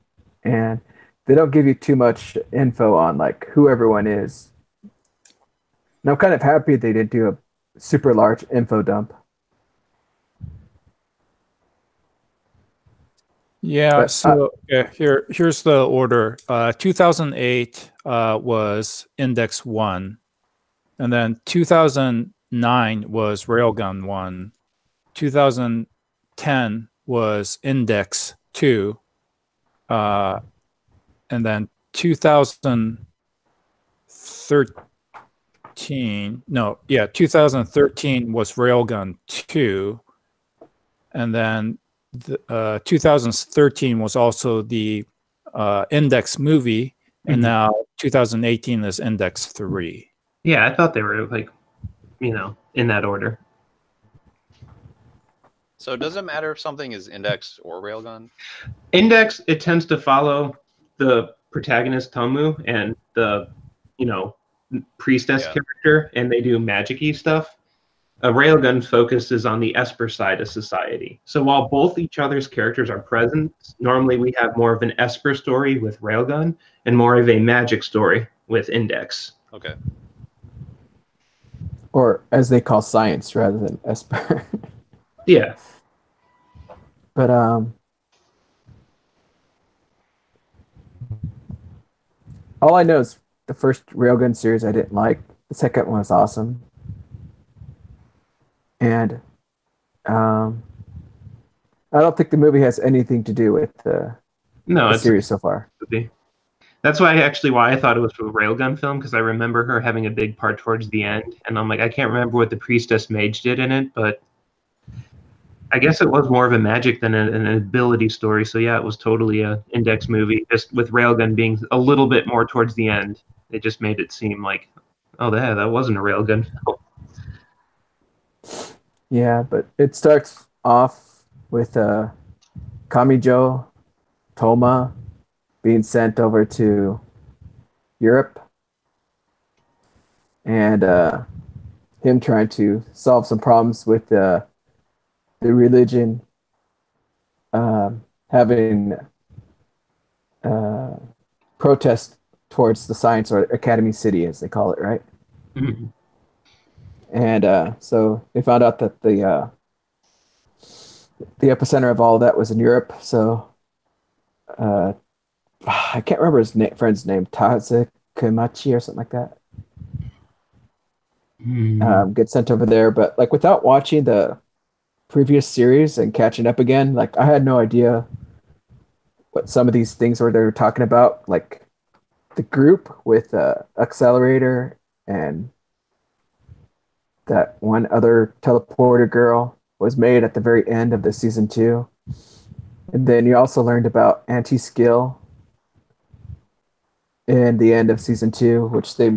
and they don't give you too much info on like who everyone is. And I'm kind of happy they didn't do a super large info dump. Yeah, But, so here's the order. 2008 was Index 1, and then 2009 was Railgun 1, 2010 was Index 2, and then 2013 was Railgun 2, and then 2013 was also the Index movie, and now 2018 is Index 3. Yeah, I thought they were like, in that order. So does it matter if something is Index or Railgun? Index, it tends to follow the protagonist Tomu and the, priestess character, and they do magic-y stuff. A Railgun focuses on the Esper side of society. So while both each other's characters are present, normally we have more of an Esper story with Railgun and more of a magic story with Index. Okay. Or as they call science rather than Esper. Yeah. But all I know is the first Railgun series I didn't like. The second one was awesome, and um, I don't think the movie has anything to do with No, the it's a series so far. movie. That's why I thought it was a railgun film, because I remember her having a big part towards the end, and I'm like, I can't remember what the priestess mage did in it, but I guess it was more of a magic than an ability story. So yeah, it was totally a index movie, just with railgun being a little bit more towards the end. It just made it seem like, oh, that wasn't a railgun film. Yeah, but it starts off with Kamijo Toma being sent over to Europe and him trying to solve some problems with the religion having uh, protest towards the science or Academy City, as they call it, right? Mhm. And so they found out that the epicenter of all of that was in Europe. So uh, I can't remember his friend's name, Taze Komachi or something like that. Gets sent over there, but like without watching the previous series and catching up again, like I had no idea what some of these things were they were talking about, like the group with Accelerator and that one other teleporter girl was made at the very end of the season 2. And then you also learned about anti-skill in the end of season 2, which they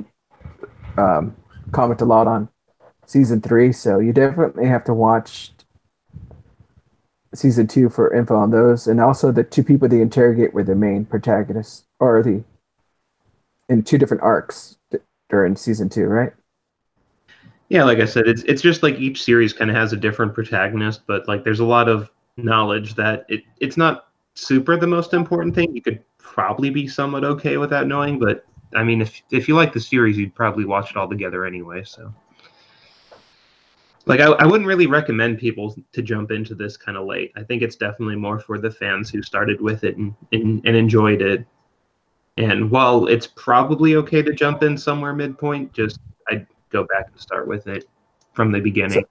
comment a lot on season 3. So you definitely have to watch season 2 for info on those. And also the two people they interrogate were the main protagonists, or the in two different arcs during season 2, right? Yeah, like I said, it's just like each series kind of has a different protagonist, but like there's a lot of knowledge that it's not super the most important thing. You could probably be somewhat okay without knowing, but I mean, if you like the series, you'd probably watch it all together anyway. So, like, I wouldn't really recommend people to jump into this kind of late. I think it's definitely more for the fans who started with it and enjoyed it. And while it's probably okay to jump in somewhere midpoint, just I'd go back and start with it from the So, beginning.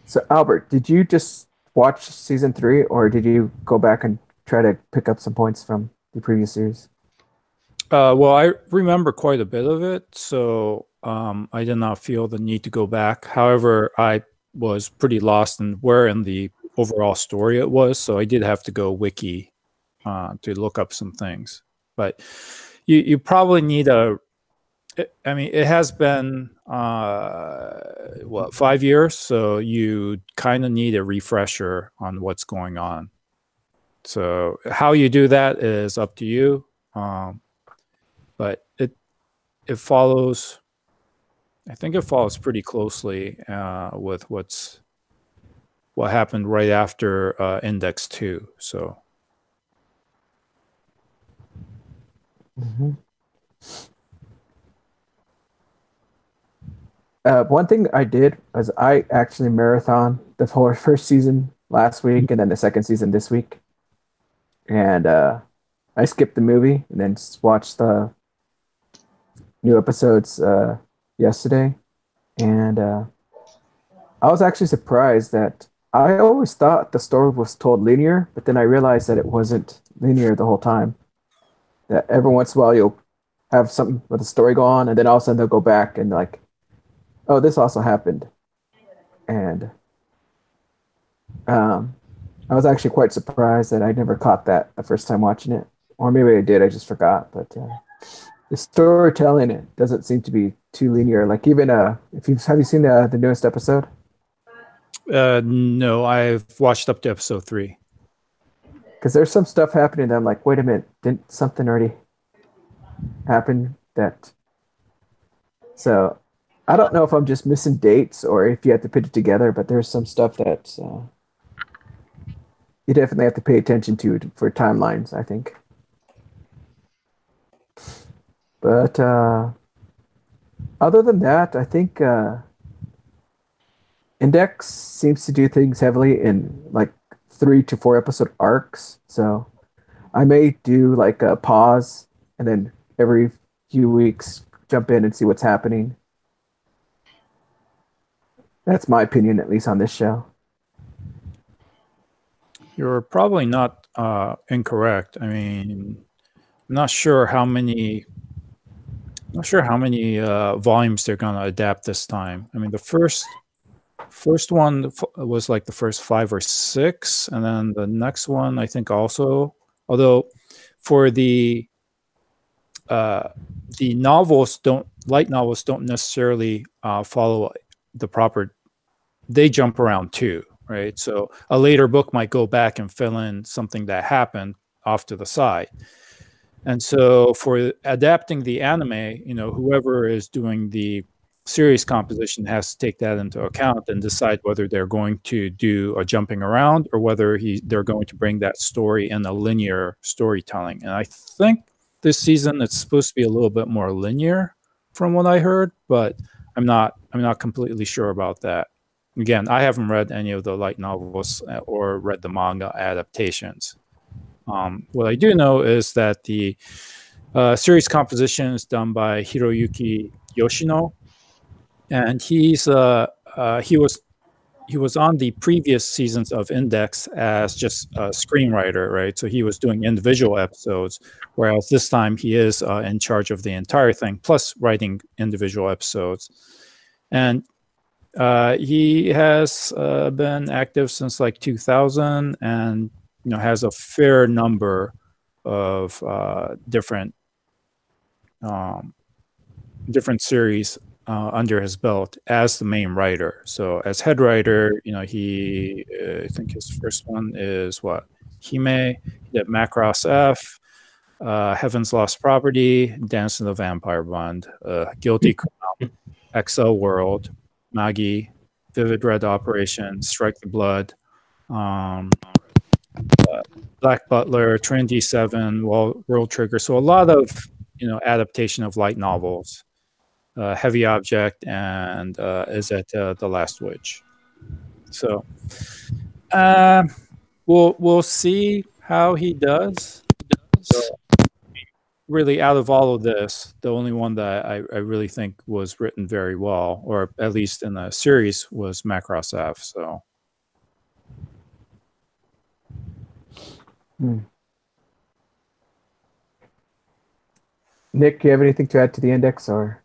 so Albert, did you just watch season 3, or did you go back and try to pick up some points from the previous series? Well, I remember quite a bit of it, so I did not feel the need to go back. However, I was pretty lost in where in the overall story it was, so I did have to go wiki to look up some things. But you probably need I mean, it has been what, 5 years, so you kind of need a refresher on what's going on. So how you do that is up to you. But it follows. I think it follows pretty closely with what happened right after Index 2. So One thing I did was I actually marathon the whole first season last week and then the second season this week. And I skipped the movie and then just watched the new episodes yesterday. And I was actually surprised that I always thought the story was told linear, but then I realized that it wasn't linear the whole time. That every once in a while you'll have something with the story go on, and then all of a sudden they'll go back and like, oh, this also happened. And I was actually quite surprised that I never caught that the first time watching it, or maybe I did, I just forgot. But the storytelling it doesn't seem to be too linear. Like even if you have you seen the newest episode? no, I've watched up to episode 3. Because there's some stuff happening that I'm like, wait a minute, didn't something already happen that? So I don't know if I'm just missing dates or if you have to put it together, but there's some stuff that you definitely have to pay attention to for timelines, I think. But other than that, I think Index seems to do things heavily in like 3 to 4 episode arcs. So I may do like a pause and then every few weeks jump in and see what's happening. That's my opinion, at least on this show. You're probably not incorrect. I mean, I'm not sure how many. Not sure how many volumes they're going to adapt this time. I mean, the first one was like the first 5 or 6, and then the next one I think also. Although for the light novels don't necessarily follow the proper. They jump around too, right? So a later book might go back and fill in something that happened off to the side. And so for adapting the anime, whoever is doing the series composition has to take that into account and decide whether they're going to do a jumping around or whether they're going to bring that story in a linear storytelling. And I think this season it's supposed to be a little bit more linear from what I heard, but I'm not completely sure about that. Again, I haven't read any of the light novels or read the manga adaptations. What I do know is that the series composition is done by Hiroyuki Yoshino, and he was on the previous seasons of Index as just a screenwriter, right? So he was doing individual episodes, whereas this time he is in charge of the entire thing, plus writing individual episodes. And he has been active since like 2000, and has a fair number of different series under his belt as the main writer. So as head writer, he I think his first one is what? Hime, he did Macross F, Heaven's Lost Property, Dance in the Vampire Bond, Guilty Crown, XL World, Magi, Vivid Red Operation, Strike the Blood, Black Butler, Trinity 7, World Trigger. So a lot of adaptation of light novels. Heavy Object, and Is It The Last Witch? So we'll see how he does. So, really, out of all of this, the only one that I really think was written very well, or at least in the series, was Macross F. So. Nick, do you have anything to add to the index, or?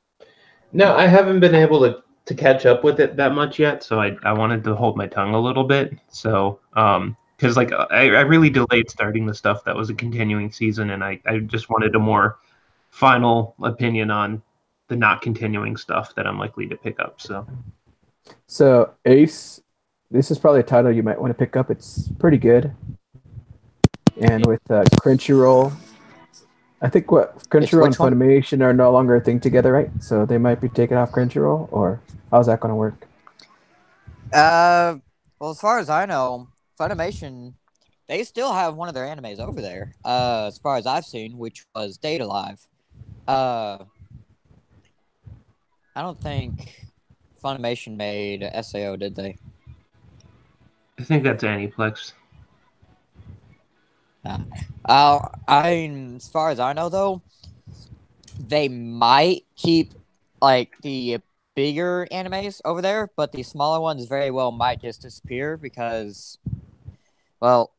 No, I haven't been able to catch up with it that much yet, so I wanted to hold my tongue a little bit. So, because like I really delayed starting the stuff that was a continuing season, and I just wanted a more final opinion on the not continuing stuff that I'm likely to pick up. So Ace, this is probably a title you might want to pick up. It's pretty good. And with Crunchyroll, I think Crunchyroll and Funimation are no longer a thing together, right? So they might be taken off Crunchyroll, or how's that going to work? Well, as far as I know, Funimation, they still have one of their animes over there. As far as I've seen, which was Date Alive. I don't think Funimation made SAO, did they? I think that's Aniplex. As far as I know, though, they might keep like the bigger animes over there, but the smaller ones very well might just disappear because, well,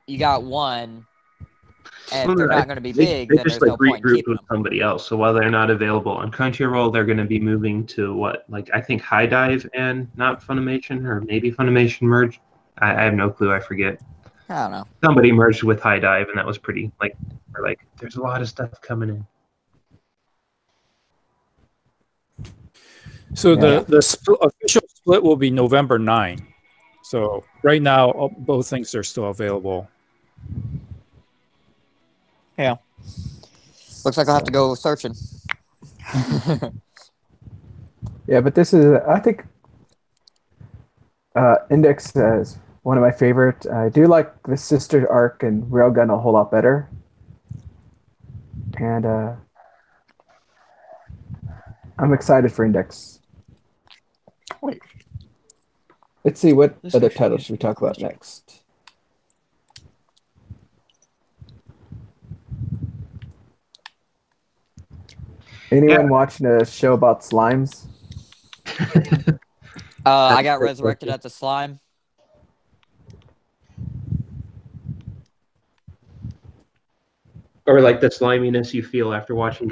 you got one, and if they're not going to be big, then there's no point in keeping them. Somebody else. So while they're not available on Crunchyroll, they're going to be moving to what? Like I think High Dive and not Funimation, or maybe Funimation merged. I have no clue. I forget. I don't know. Somebody merged with High Dive, and that was pretty there's a lot of stuff coming in. So the official split will be November 9. So right now, both things are still available. Yeah. Looks like I'll have to go searching. Yeah, but this is, I think, Index is one of my favorite. I do like the sister arc and Railgun a whole lot better. And I'm excited for Index. Wait. Let's see, what other titles should we talk about next? Anyone watching a show about slimes? I got resurrected at the slime. Or like the sliminess you feel after watching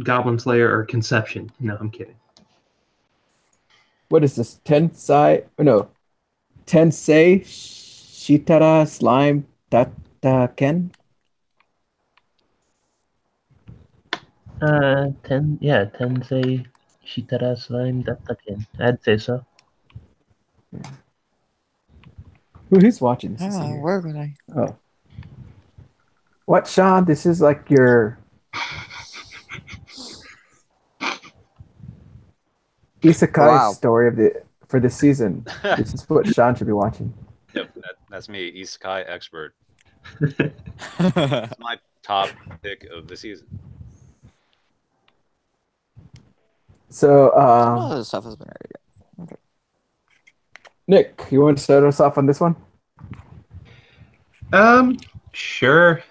Goblin Slayer or Conception. No, I'm kidding. What is this? Tensei? No. Tensei Shitara Slime Tataken? Tensei Shitara Slime Dattaken. I'd say so. Who's watching this? Where would I? Oh. What, Sean? This is like your isekai story for the season. This is what Sean should be watching. Yep, that's me, Isekai expert. It's my top pick of the season. So, Some of the stuff has been already. Okay. Nick, you want to start us off on this one? Sure.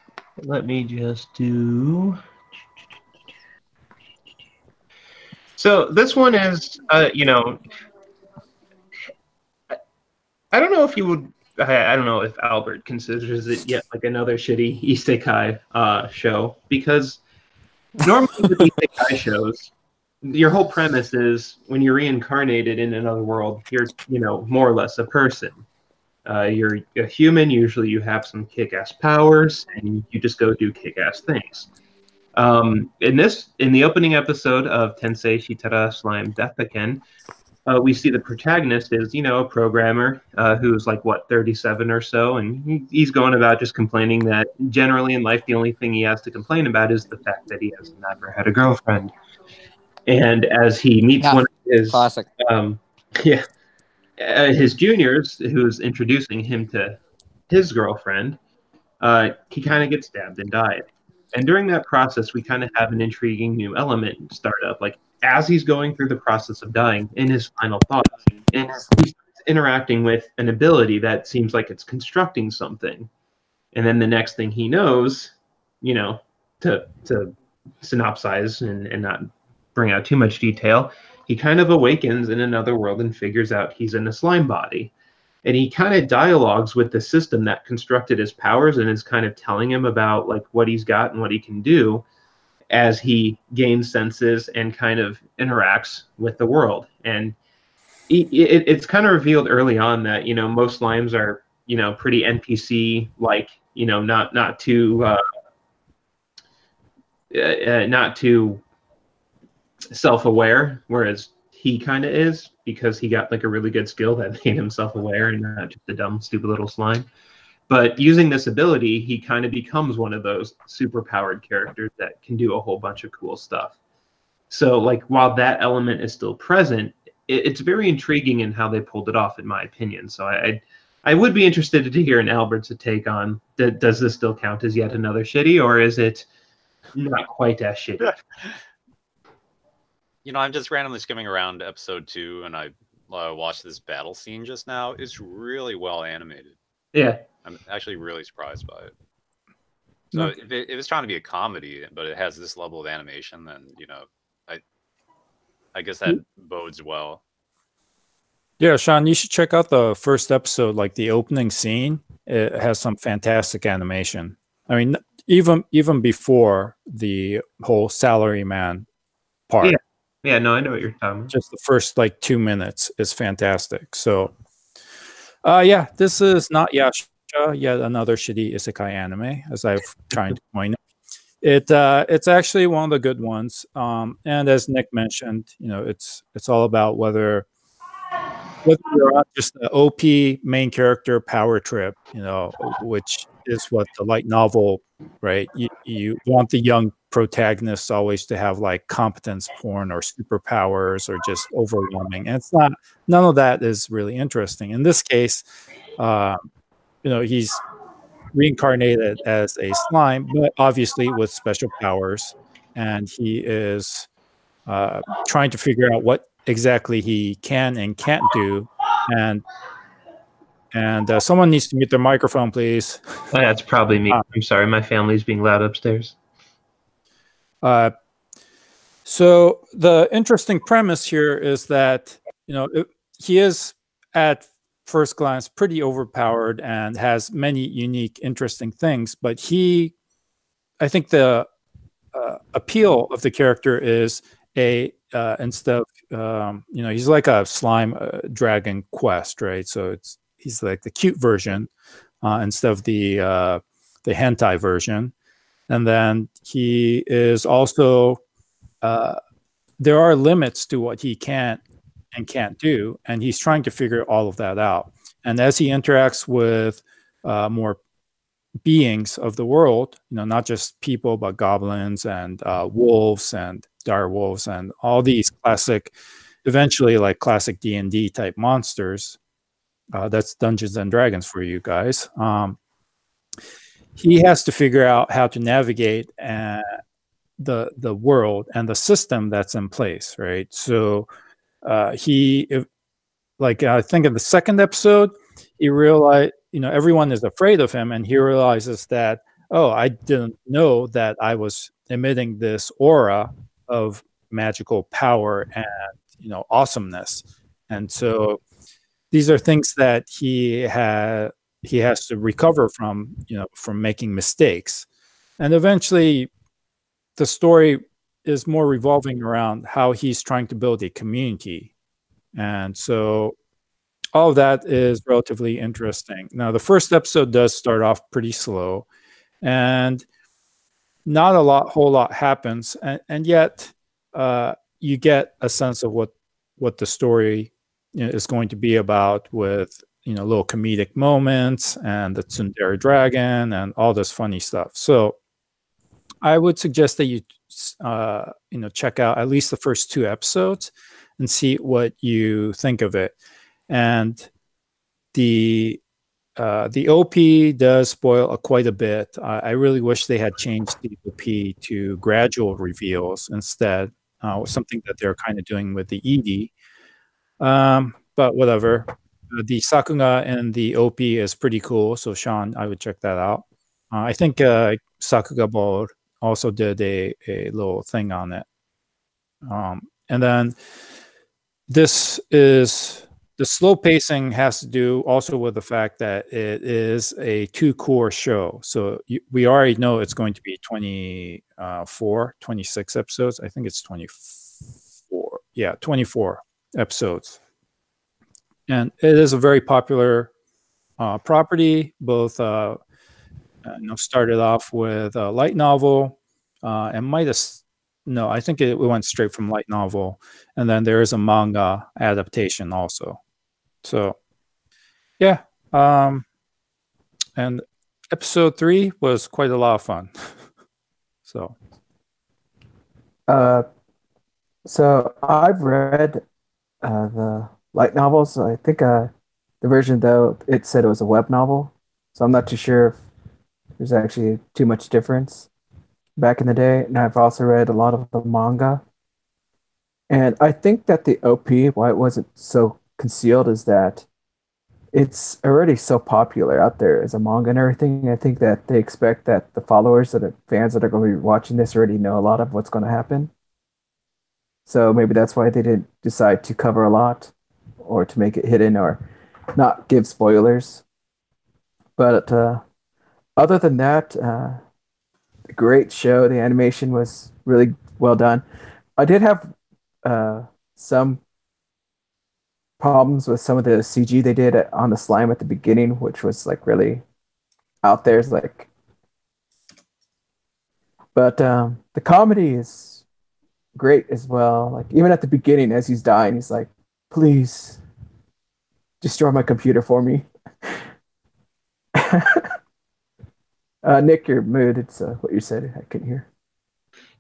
Let me just do. So this one is, I don't know if you would. I don't know if Albert considers it yet like another shitty isekai show, because normally with isekai shows, your whole premise is when you're reincarnated in another world, you're more or less a person. You're a human. Usually, you have some kick-ass powers, and you just go do kick-ass things. In the opening episode of Tensei Shitara Slime Deathken, we see the protagonist is, a programmer who's like 37 or so, and he's going about just complaining that generally in life the only thing he has to complain about is the fact that he has never had a girlfriend. And as he meets one of his classic, his juniors, who's introducing him to his girlfriend, he kind of gets stabbed and died. And during that process, we kind of have an intriguing new element start up. Like, as he's going through the process of dying, in his final thoughts, and he's interacting with an ability that seems like it's constructing something. And then the next thing he knows, to synopsize and not bring out too much detail, he kind of awakens in another world and figures out he's in a slime body. And he kind of dialogues with the system that constructed his powers and is kind of telling him about like what he's got and what he can do as he gains senses and kind of interacts with the world. And it's kind of revealed early on that, most slimes are, pretty NPC like, not too self-aware, whereas he kind of is, because he got like a really good skill that made him self-aware and not just a dumb, stupid little slime. But using this ability, he kind of becomes one of those super-powered characters that can do a whole bunch of cool stuff. So, like, while that element is still present, it's very intriguing in how they pulled it off, in my opinion. So I would be interested to hear an Albert's take on, does this still count as yet another shitty, or is it not quite as shitty? I'm just randomly skimming around episode 2, and I watched this battle scene just now. It's really well animated. Yeah. I'm actually really surprised by it. So if it's trying to be a comedy, but it has this level of animation, then, I guess that bodes well. Yeah, Sean, you should check out the first episode, like the opening scene. It has some fantastic animation. I mean, even before the whole salaryman part. Yeah, no, I know what you're talking about. Just the first 2 minutes is fantastic. So, this is not yet another shitty isekai anime, as I've tried to point out. It's actually one of the good ones. And as Nick mentioned, it's all about whether you're on just the OP main character power trip, which is what the light novel, right? You want the young protagonists always to have competence porn or superpowers or just overwhelming. And it's not, none of that is really interesting. In this case, he's reincarnated as a slime, but obviously with special powers, and he is trying to figure out what exactly he can and can't do. And someone needs to mute their microphone, please. Oh, yeah, it's probably me. I'm sorry, my family's being loud upstairs. So the interesting premise here is that he is at first glance pretty overpowered and has many unique, interesting things. But I think the appeal of the character is instead of he's like a slime dragon quest, right? So he's like the cute version instead of the hentai version, and then he is also there are limits to what he can and can't do, and he's trying to figure all of that out. And as he interacts with more beings of the world, not just people, but goblins and wolves and dire wolves and all these classic, eventually like classic D&D type monsters. That's Dungeons and Dragons for you guys. He has to figure out how to navigate the world and the system that's in place, right? So I think in the second episode, he realized, everyone is afraid of him, and he realizes that, oh, I didn't know that I was emitting this aura of magical power and awesomeness. And so these are things that he has to recover from making mistakes. And eventually the story is more revolving around how he's trying to build a community. And so all of that is relatively interesting. Now, the first episode does start off pretty slow, and not whole lot happens, and yet you get a sense of what the story is going to be about, with little comedic moments and the tsundere dragon and all this funny stuff. So I would suggest that you check out at least the first 2 episodes and see what you think of it. And the OP does spoil quite a bit. I really wish they had changed the OP to gradual reveals instead, something that they're kind of doing with the ED. But whatever. The Sakuga and the OP is pretty cool. So Sean, I would check that out. I think Sakuga Board also did a little thing on it. And then the slow pacing has to do also with the fact that it is a 2-core show. So we already know it's going to be 26 episodes. I think it's 24. Yeah, 24 episodes. And it is a very popular property, both started off with a light novel and I think it went straight from light novel, and then there is a manga adaptation also. So yeah, and episode 3 was quite a lot of fun. So I've read the light novels. I think the version, though, it said it was a web novel, so I'm not too sure if there's actually too much difference back in the day. And I've also read a lot of the manga. And I think that the OP, why it wasn't so concealed, is that it's already so popular out there as a manga and everything. I think that they expect that the followers, that are fans that are going to be watching this, already know a lot of what's going to happen. So maybe that's why they didn't decide to cover a lot, or to make it hidden, or not give spoilers. But other than that, great show. The animation was really well done. I did have some problems with some of the CG they did on the slime at the beginning, which was like really out there. It's like, but the comedy is great as well. Like, even at the beginning, as he's dying, he's like, "Please destroy my computer for me." Nick, you're muted. It's what you said. I couldn't hear.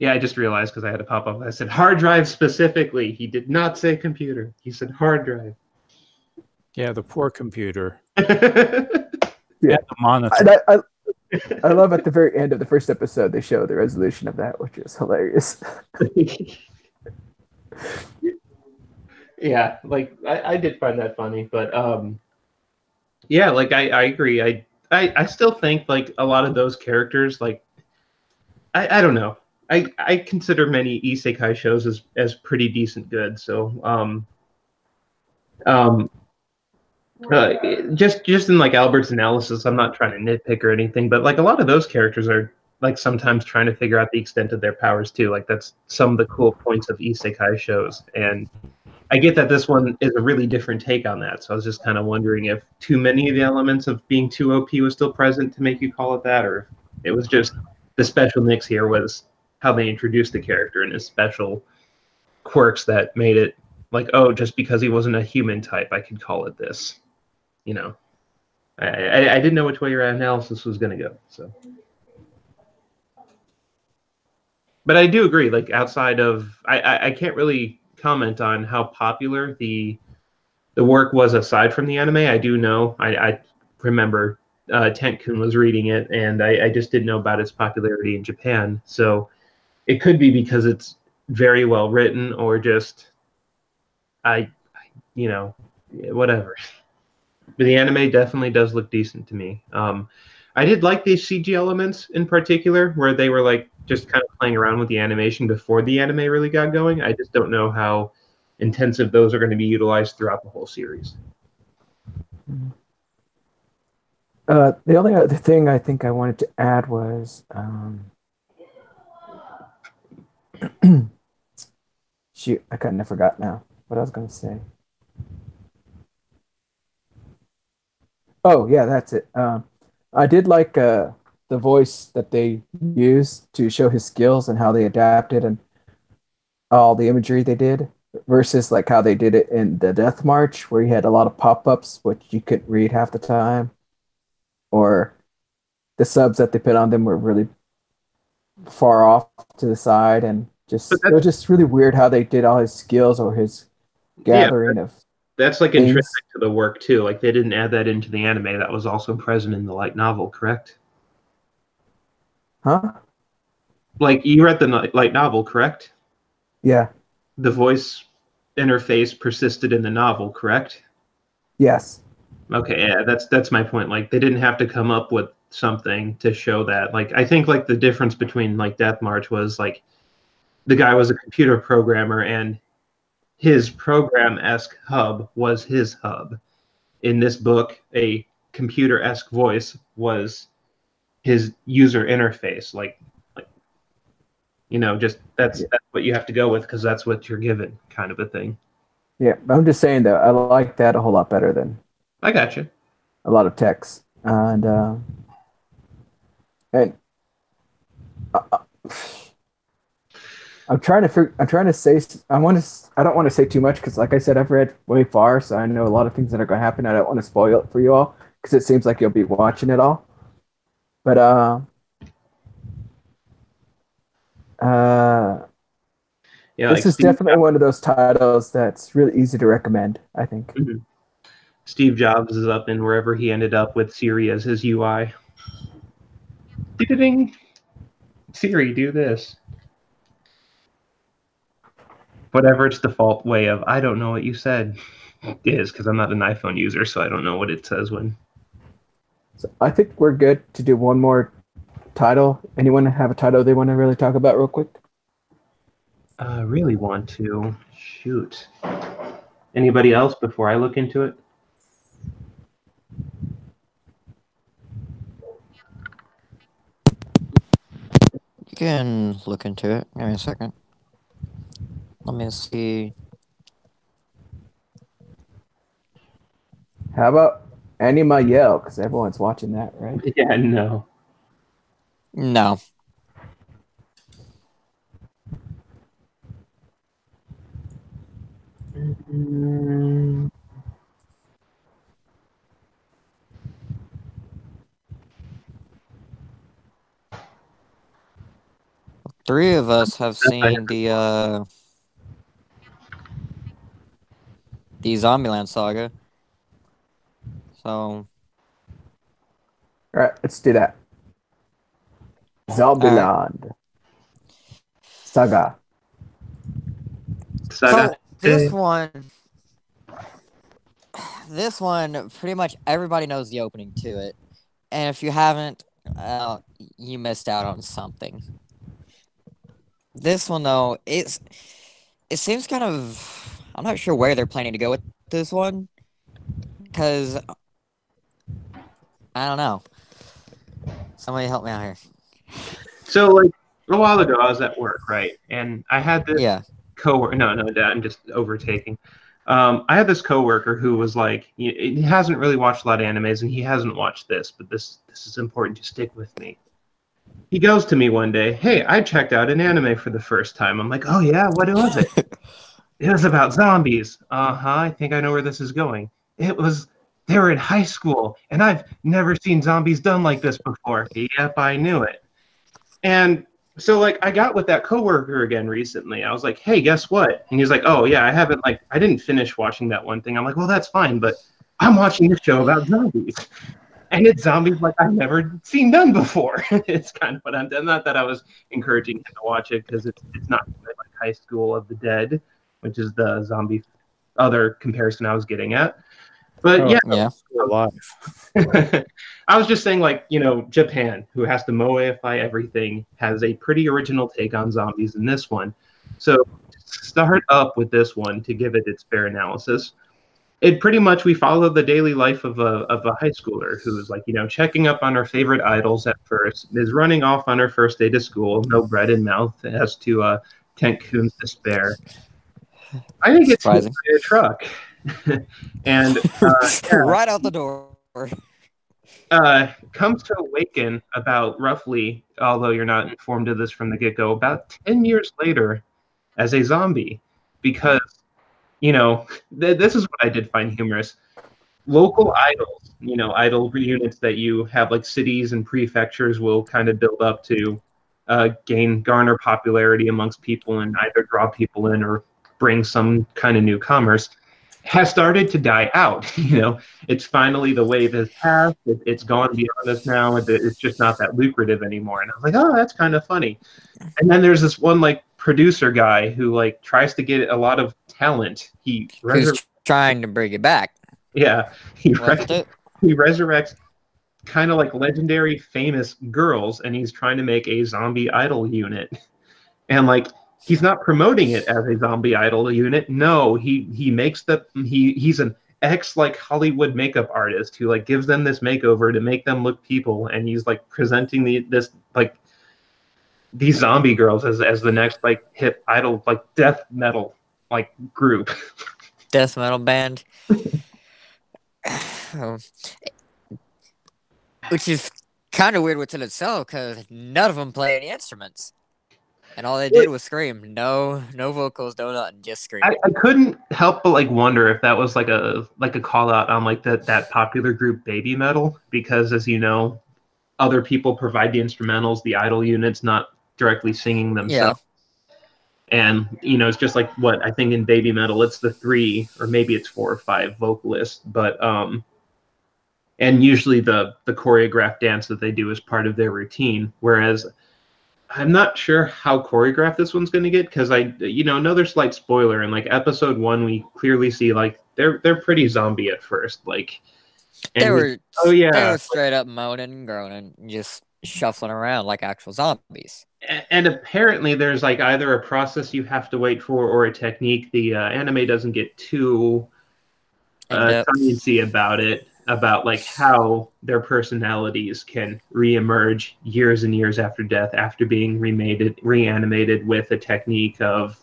Yeah, I just realized because I had to pop up. I said hard drive specifically. He did not say computer. He said hard drive. yeah, the poor computer. Yeah, The monitor. and I love at the very end of the first episode they show the resolution of that, which is hilarious. Yeah, like I did find that funny, but yeah, like I agree. I still think like a lot of those characters, like I don't know. I consider many isekai shows as pretty decent good. So um, just in like Albert's analysis, I'm not trying to nitpick or anything, but like a lot of those characters are like sometimes trying to figure out the extent of their powers too. Like that's some of the cool points of isekai shows, and I get that this one is a really different take on that. So I was just kind of wondering if too many of the elements of being too OP was still present to make you call it that, or it was just the special mix here was how they introduced the character and his special quirks that made it like, oh, just because he wasn't a human type, I could call it this. You know, I didn't know which way your analysis was going to go. So, but I do agree. Like outside of, I can't really comment on how popular the work was aside from the anime. I do know. I remember Tent Kun was reading it, and I just didn't know about its popularity in Japan. So it could be because it's very well written, or just I, you know, whatever. But the anime definitely does look decent to me. I did like these CG elements in particular, where they were like just kind of playing around with the animation before the anime really got going. I just don't know how intensive those are going to be utilized throughout the whole series. The only other thing I think I wanted to add was, shoot, I kind of forgot now what I was going to say. Oh yeah, that's it. I did like the voice that they used to show his skills and how they adapted and all the imagery they did versus like how they did it in the Death March, where you had a lot of pop-ups which you couldn't read half the time, or the subs that they put on them were really far off to the side, and just it was just really weird how they did all his skills or his gathering of that's like things. intrinsic to the work too. Like they didn't add that into the anime. That was also present in the light novel, correct? Huh? Like you read the light novel, correct? Yeah. The voice interface persisted in the novel, correct? Yes. Okay, yeah, that's my point. Like they didn't have to come up with something to show that. Like I think like the difference between like Death March was like the guy was a computer programmer and his program-esque hub was his hub. In this book, a computer-esque voice was his user interface. Like you know, just that's what you have to go with because that's what you're given, kind of a thing. Yeah, I'm just saying that I like that a whole lot better than I got you. a lot of text, and uh, I'm trying to I'm trying to say I don't want to say too much because like I said I've read way far, so I know a lot of things that are going to happen. I don't want to spoil it for you all because it seems like you'll be watching it all. But Yeah, this like is definitely one of those titles that's really easy to recommend, I think. Mm-hmm. Steve Jobs is up in wherever he ended up with Siri as his UI. Ding! Siri, do this. Whatever its default way of I don't know what you said is, because I'm not an iPhone user, so I don't know what it says when. So I think we're good to do one more title. Anyone have a title they want to really talk about real quick? I really want to. Shoot. Anybody else before I look into it? You can look into it. Give me a second. Let me see. How about Anima Yell? Because everyone's watching that, right? Yeah, no. No. Three of us have seen the Zombieland saga. So All right, let's do that. Zombieland Saga. So this one, pretty much everybody knows the opening to it, and if you haven't, you missed out on something. This one though, it seems kind of. I'm not sure where they're planning to go with this one, because I don't know. Somebody help me out here. So like a while ago, I was at work, right, and I had this Yeah. coworker. No, Dad, I'm just overtaking. I had this coworker who was like, he hasn't really watched a lot of animes, and he hasn't watched this, but this is important to stick with me. He goes to me one day, "Hey, I checked out an anime for the first time." I'm like, "Oh yeah, what was it?" "It was about zombies." "Uh-huh, I think I know where this is going." It was They were in high school, and I've never seen zombies done like this before. Yep, I knew it. And so like I got with that coworker again recently. I was like, "Hey, guess what?" And he's like, "Oh yeah, I didn't finish watching that one thing." I'm like, "Well, that's fine, but I'm watching a show about zombies." And it's zombies like I've never seen done before. It's kind of what I'm doing. Not that I was encouraging him to watch it because it's not quite like High School of the Dead, which is the zombie other comparison I was getting at. But Oh, yeah, Yeah. alive. I was just saying, like, Japan, who has to moeify everything, has a pretty original take on zombies in this one. So start up with this one to give it its fair analysis. It pretty much, we follow the daily life of a high schooler who is like, checking up on her favorite idols at first, is running off on her first day to school, no bread in mouth, has to Tent Kun's despair. I think it's hit Surprising. by a truck. And Right out the door. comes to awaken about roughly, although you're not informed of this from the get-go, about 10 years later as a zombie. Because, this is what I did find humorous. Local idols, idol units that you have, like cities and prefectures will kind of build up to garner popularity amongst people and either draw people in or bring some kind of new commerce, has started to die out. It's finally, the wave has passed. It's gone beyond us now. It's just not that lucrative anymore. And I was like, oh, that's kind of funny. And then there's this one like producer guy who like tries to get a lot of talent. Who's trying to bring it back? Yeah, he Wasn't it? resurrects kind of like legendary famous girls, and he's trying to make a zombie idol unit. And like he's not promoting it as a zombie idol unit. No, he makes he's an ex like Hollywood makeup artist who like gives them this makeover to make them look people, and he's like presenting this like these zombie girls as the next like hip idol like death metal like group. Death metal band. Which is kind of weird within itself because none of them play any instruments. And all they did was scream. No vocals, no nothing, just scream. I couldn't help but like wonder if that was like a call out on like that popular group Baby Metal, because as you know, other people provide the instrumentals, the idol units not directly singing themselves. Yeah. And it's just like what I think in Baby Metal, it's the 3 or maybe it's 4 or 5 vocalists, but and usually the choreographed dance that they do is part of their routine. Whereas I'm not sure how choreographed this one's going to get, because another slight spoiler, in like episode 1 we clearly see like they're pretty zombie at first, like, and they were they were straight up moaning and groaning, just shuffling around like actual zombies. And apparently there's like either a process you have to wait for or a technique. The anime doesn't get too sciencey about it, about like how their personalities can reemerge years and years after death, after being reanimated with a technique of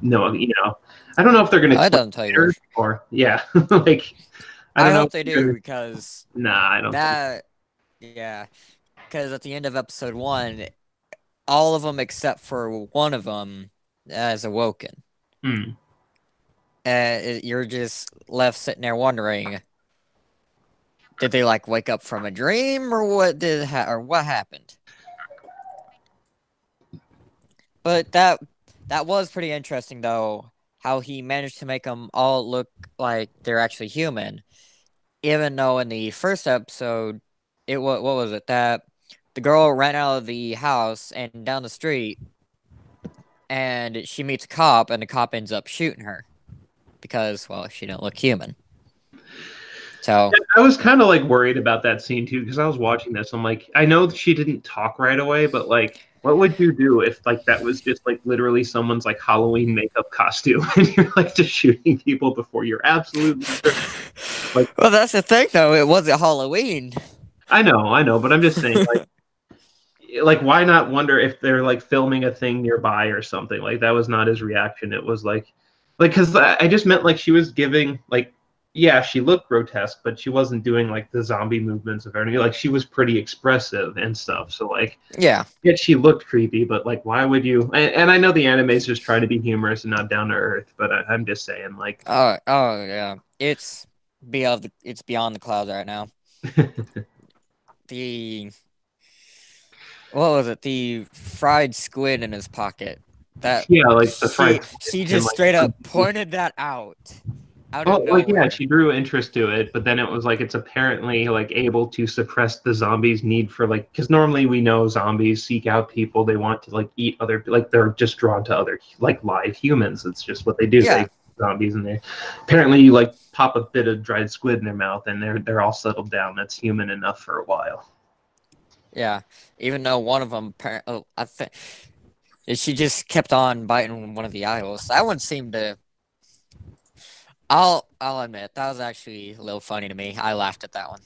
I don't know if they're going to. I don't tell you or yeah, like I hope they do, because I don't. Yeah, because at the end of episode 1, all of them except for one of them has awoken. You're just left sitting there wondering, did they like wake up from a dream, or what what happened? But that was pretty interesting though, how he managed to make them all look like they're actually human, even though in the first episode, what was it, that the girl ran out of the house and down the street, and she meets a cop, and the cop ends up shooting her because, well, she didn't look human. So I was kind of like worried about that scene too, because I was watching this. I'm like, I know she didn't talk right away, but like What would you do if like that was just like literally someone's like Halloween makeup costume and you're like just shooting people before you're absolutely sure? Like, Well, that's the thing, though. It wasn't Halloween. I know, but I'm just saying like why not wonder if they're like filming a thing nearby or something? Like that was not his reaction. It was like because I just meant like she was giving like yeah, she looked grotesque, but she wasn't doing like the zombie movements of her. Like she was pretty expressive and stuff. So like Yeah. yet she looked creepy, but like why would you? And I know the anime's just trying to be humorous and not down to earth, but I'm just saying like Oh yeah. It's beyond the clouds right now. The what was it? The fried squid in his pocket. That yeah, like the fried she and, just like, straight up pointed that out of well, like yeah, nowhere. she drew interest to it, but then it was like it's apparently like able to suppress the zombies' need for like because normally we know zombies seek out people they want to like eat other like they're just drawn to other like live humans. It's just what they do. Yeah. They zombies and they apparently you like pop a bit of dried squid in their mouth and they're all settled down. That's human enough for a while. Yeah. Even though one of them, I think she just kept on biting one of the eyeballs. That one seemed to. I'll admit that was actually a little funny to me. I laughed at that one.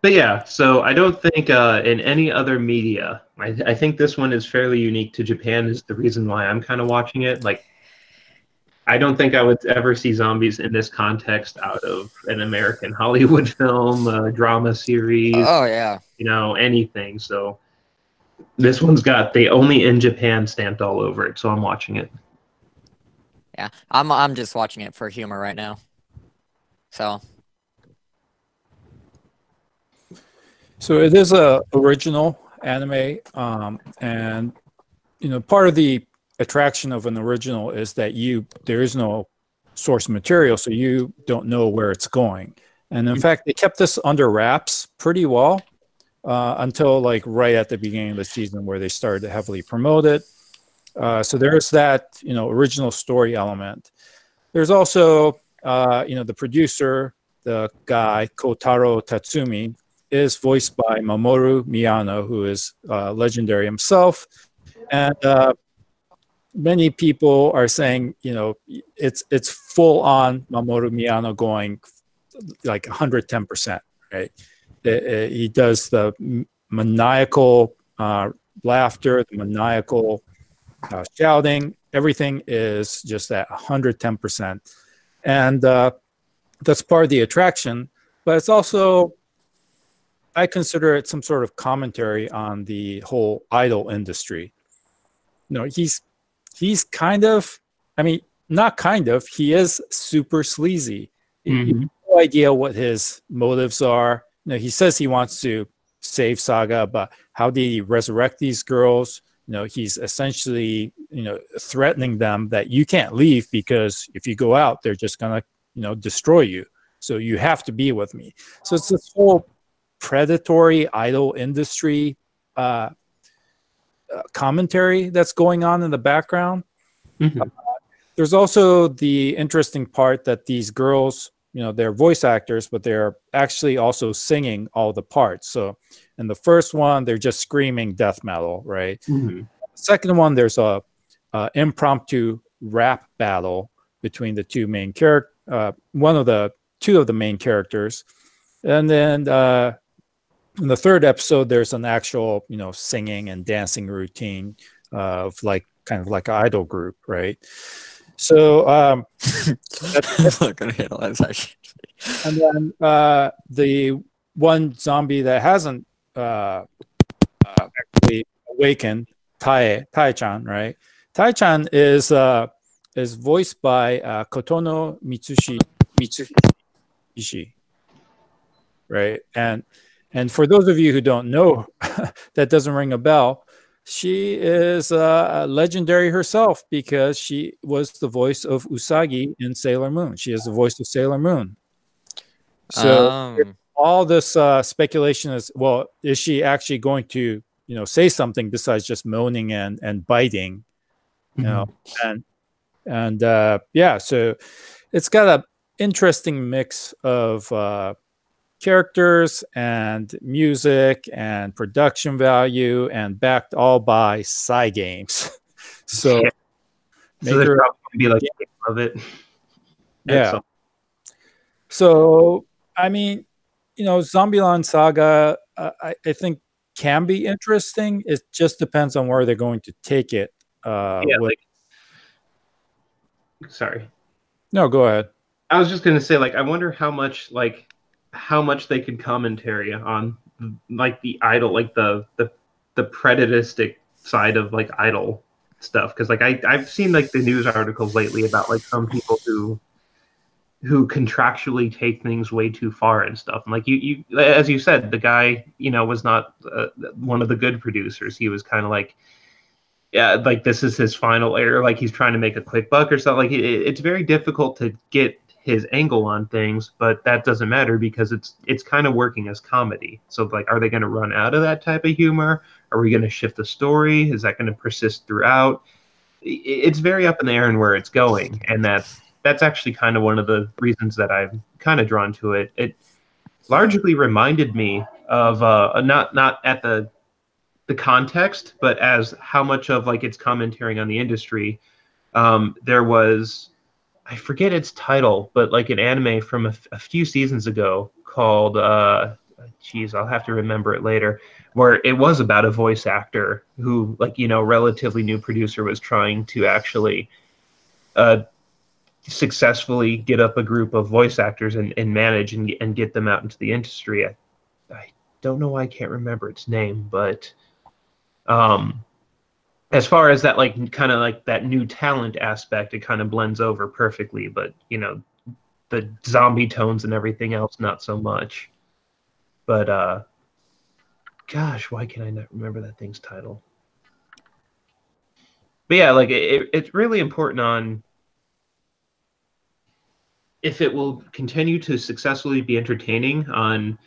But yeah, so I don't think in any other media, I think this one is fairly unique to Japan. Is the reason why I'm kind of watching it. Like, I don't think I would ever see zombies in this context out of an American Hollywood film, drama series, Oh yeah. anything. So this one's got the only in Japan stamped all over it. So I'm watching it. Yeah. I'm just watching it for humor right now. So. So it is a original anime, and part of the attraction of an original is that there is no source material, so you don't know where it's going. And in fact, they kept this under wraps pretty well until like right at the beginning of the season where they started to heavily promote it. So there's that original story element. There's also the producer, the guy Kotaro Tatsumi, is voiced by Mamoru Miyano, who is legendary himself. And many people are saying, it's full on Mamoru Miyano going like 110%, right? He does the maniacal laughter, the maniacal shouting. Everything is just at 110%. And that's part of the attraction. But it's also, I consider it some sort of commentary on the whole idol industry. He's kind of, I mean, not kind of, he is super sleazy. You have no idea what his motives are. He says he wants to save Saga, but how did he resurrect these girls? He's essentially, threatening them that you can't leave because if you go out, they're just gonna, destroy you. So you have to be with me. So it's this whole predatory idol industry commentary that's going on in the background. There's also the interesting part that these girls, they're voice actors, but they're actually also singing all the parts. So in the first one, they're just screaming death metal, right? The second one, there's a impromptu rap battle between the two main characters, two of the main characters. And then in the third episode, there's an actual, singing and dancing routine of kind of like an idol group, right? So I'm not gonna analyze that shit. And then the one zombie that hasn't actually awakened, Tai-chan, right? Tai-chan is voiced by Kotono Mitsuhishi, right? And for those of you who don't know, that doesn't ring a bell. She is legendary herself because she was the voice of Usagi in Sailor Moon. She is the voice of Sailor Moon. So all this speculation is, well, is she actually going to, say something besides just moaning and biting? And yeah, so it's got an interesting mix of characters and music and production value, and backed all by Cygames. So Yeah. So there's maker, probably going to be like a game of it. yeah. So I mean, Zombieland Saga, I think can be interesting. It just depends on where they're going to take it. Yeah, sorry. No, go ahead. I was just gonna say, I wonder how much they could commentary on the idol, the predatistic side of idol stuff. Because I've seen the news articles lately about some people who contractually take things way too far and stuff. And you as you said, the guy was not one of the good producers. He was kind of yeah, this is his final error. He's trying to make a quick buck or something. It's very difficult to get his angle on things, but that doesn't matter because it's kind of working as comedy. So are they going to run out of that type of humor? Are we going to shift the story? Is that going to persist throughout? It's very up in the air and where it's going, and that's actually kind of one of the reasons that I'm kind of drawn to it. It largely reminded me of not at the context, but as how much of its commentary on the industry. There was, I forget its title, but an anime from a few seasons ago called geez, I'll have to remember it later, where it was about a voice actor who relatively new producer was trying to actually successfully get up a group of voice actors and manage and get them out into the industry. I don't know why I can't remember its name, but as far as that kind of that new talent aspect, it kind of blends over perfectly, but the zombie tones and everything else not so much. But gosh, why can I not remember that thing's title? But yeah, it's really important on if it will continue to successfully be entertaining, on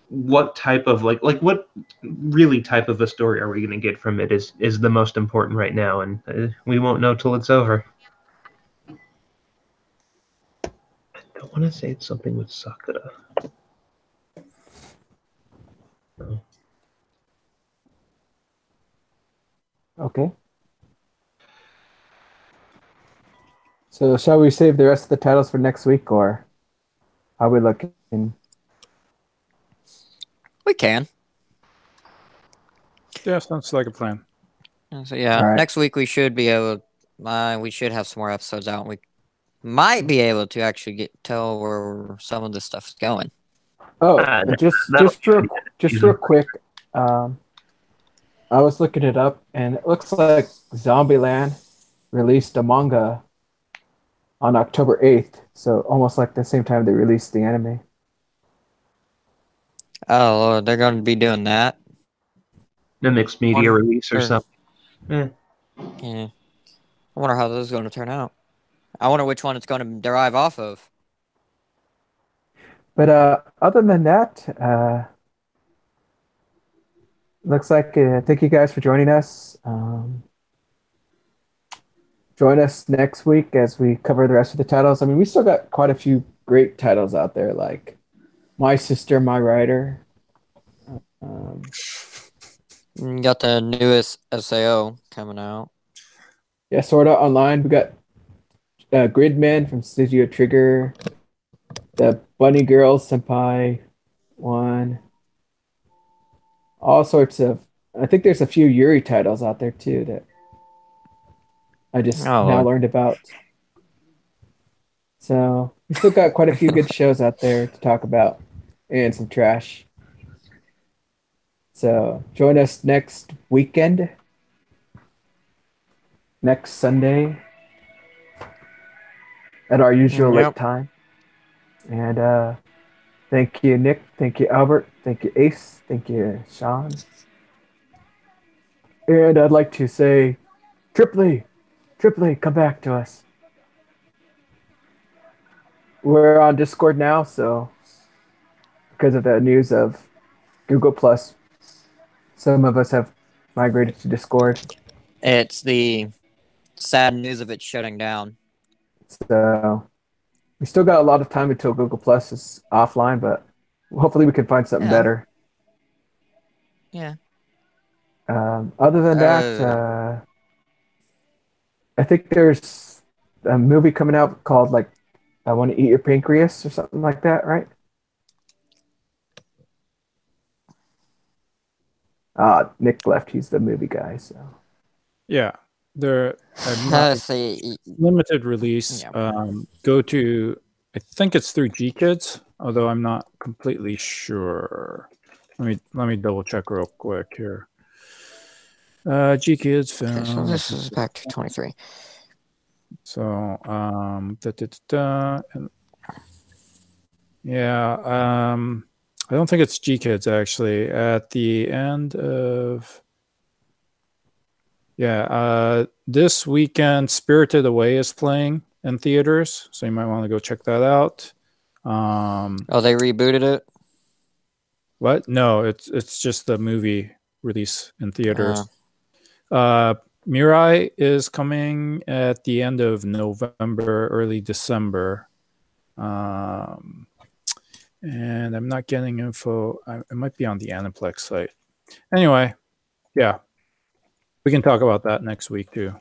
what type of what really type of a story are we going to get from it is the most important right now, and we won't know till it's over. I don't want to say it's something with Sakura. No. Okay. So shall we save the rest of the titles for next week, or how we looking? We can. Yeah, sounds like a plan. So yeah, All right. next week we should be able. We should have some more episodes out. We might be able to actually tell where some of this stuff is going. Oh, that'll just real quick. Um, I was looking it up, and it looks like Zombieland released a manga on October 8th, so almost like the same time they released the anime. Oh Lord, they're going to be doing that. a mixed media release or something. Yeah. I wonder how this is going to turn out. I wonder which one it's going to derive off of. But other than that, looks like thank you guys for joining us. Join us next week as we cover the rest of the titles. I mean, we still got quite a few great titles out there, like My Sister, My Writer. You got the newest SAO coming out. Yeah, Sword Art Online. We got Gridman from Studio Trigger, the Bunny Girls Senpai one, all sorts of. I think there's a few Yuri titles out there too that I just now learned about. So we still got quite a few good shows out there to talk about, and some trash. So join us next weekend, next Sunday, at our usual late time. And thank you, Nick. Thank you, Albert. Thank you, Ace. Thank you, Sean. And I'd like to say, Triply, come back to us. We're on Discord now, so because of the news of Google Plus, some of us have migrated to Discord. It's the sad news of it shutting down. So we still got a lot of time until Google Plus is offline, but Hopefully, we can find something Yeah. better. Yeah. Other than that, I think there's a movie coming out called like "I Want to Eat Your Pancreas" or something like that, right? Nick left. He's the movie guy. So Yeah, they're not See. limited release. Yeah. Go to, I think it's through G Kids, although I'm not completely sure. Let me double check real quick here. G Kids Okay, so film. this is back to 23. So and yeah, I don't think it's G Kids actually. At the end of this weekend, Spirited Away is playing in theaters, so you might want to go check that out. Oh, they rebooted it? What? No, it's just the movie release in theaters. Mirai is coming at the end of November, early December. And I'm not getting info. It might be on the Aniplex site. Anyway, yeah, we can talk about that next week too.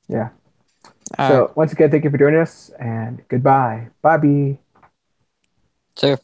yeah. All So right. once again, thank you for joining us, and goodbye. Bye, B. See ya.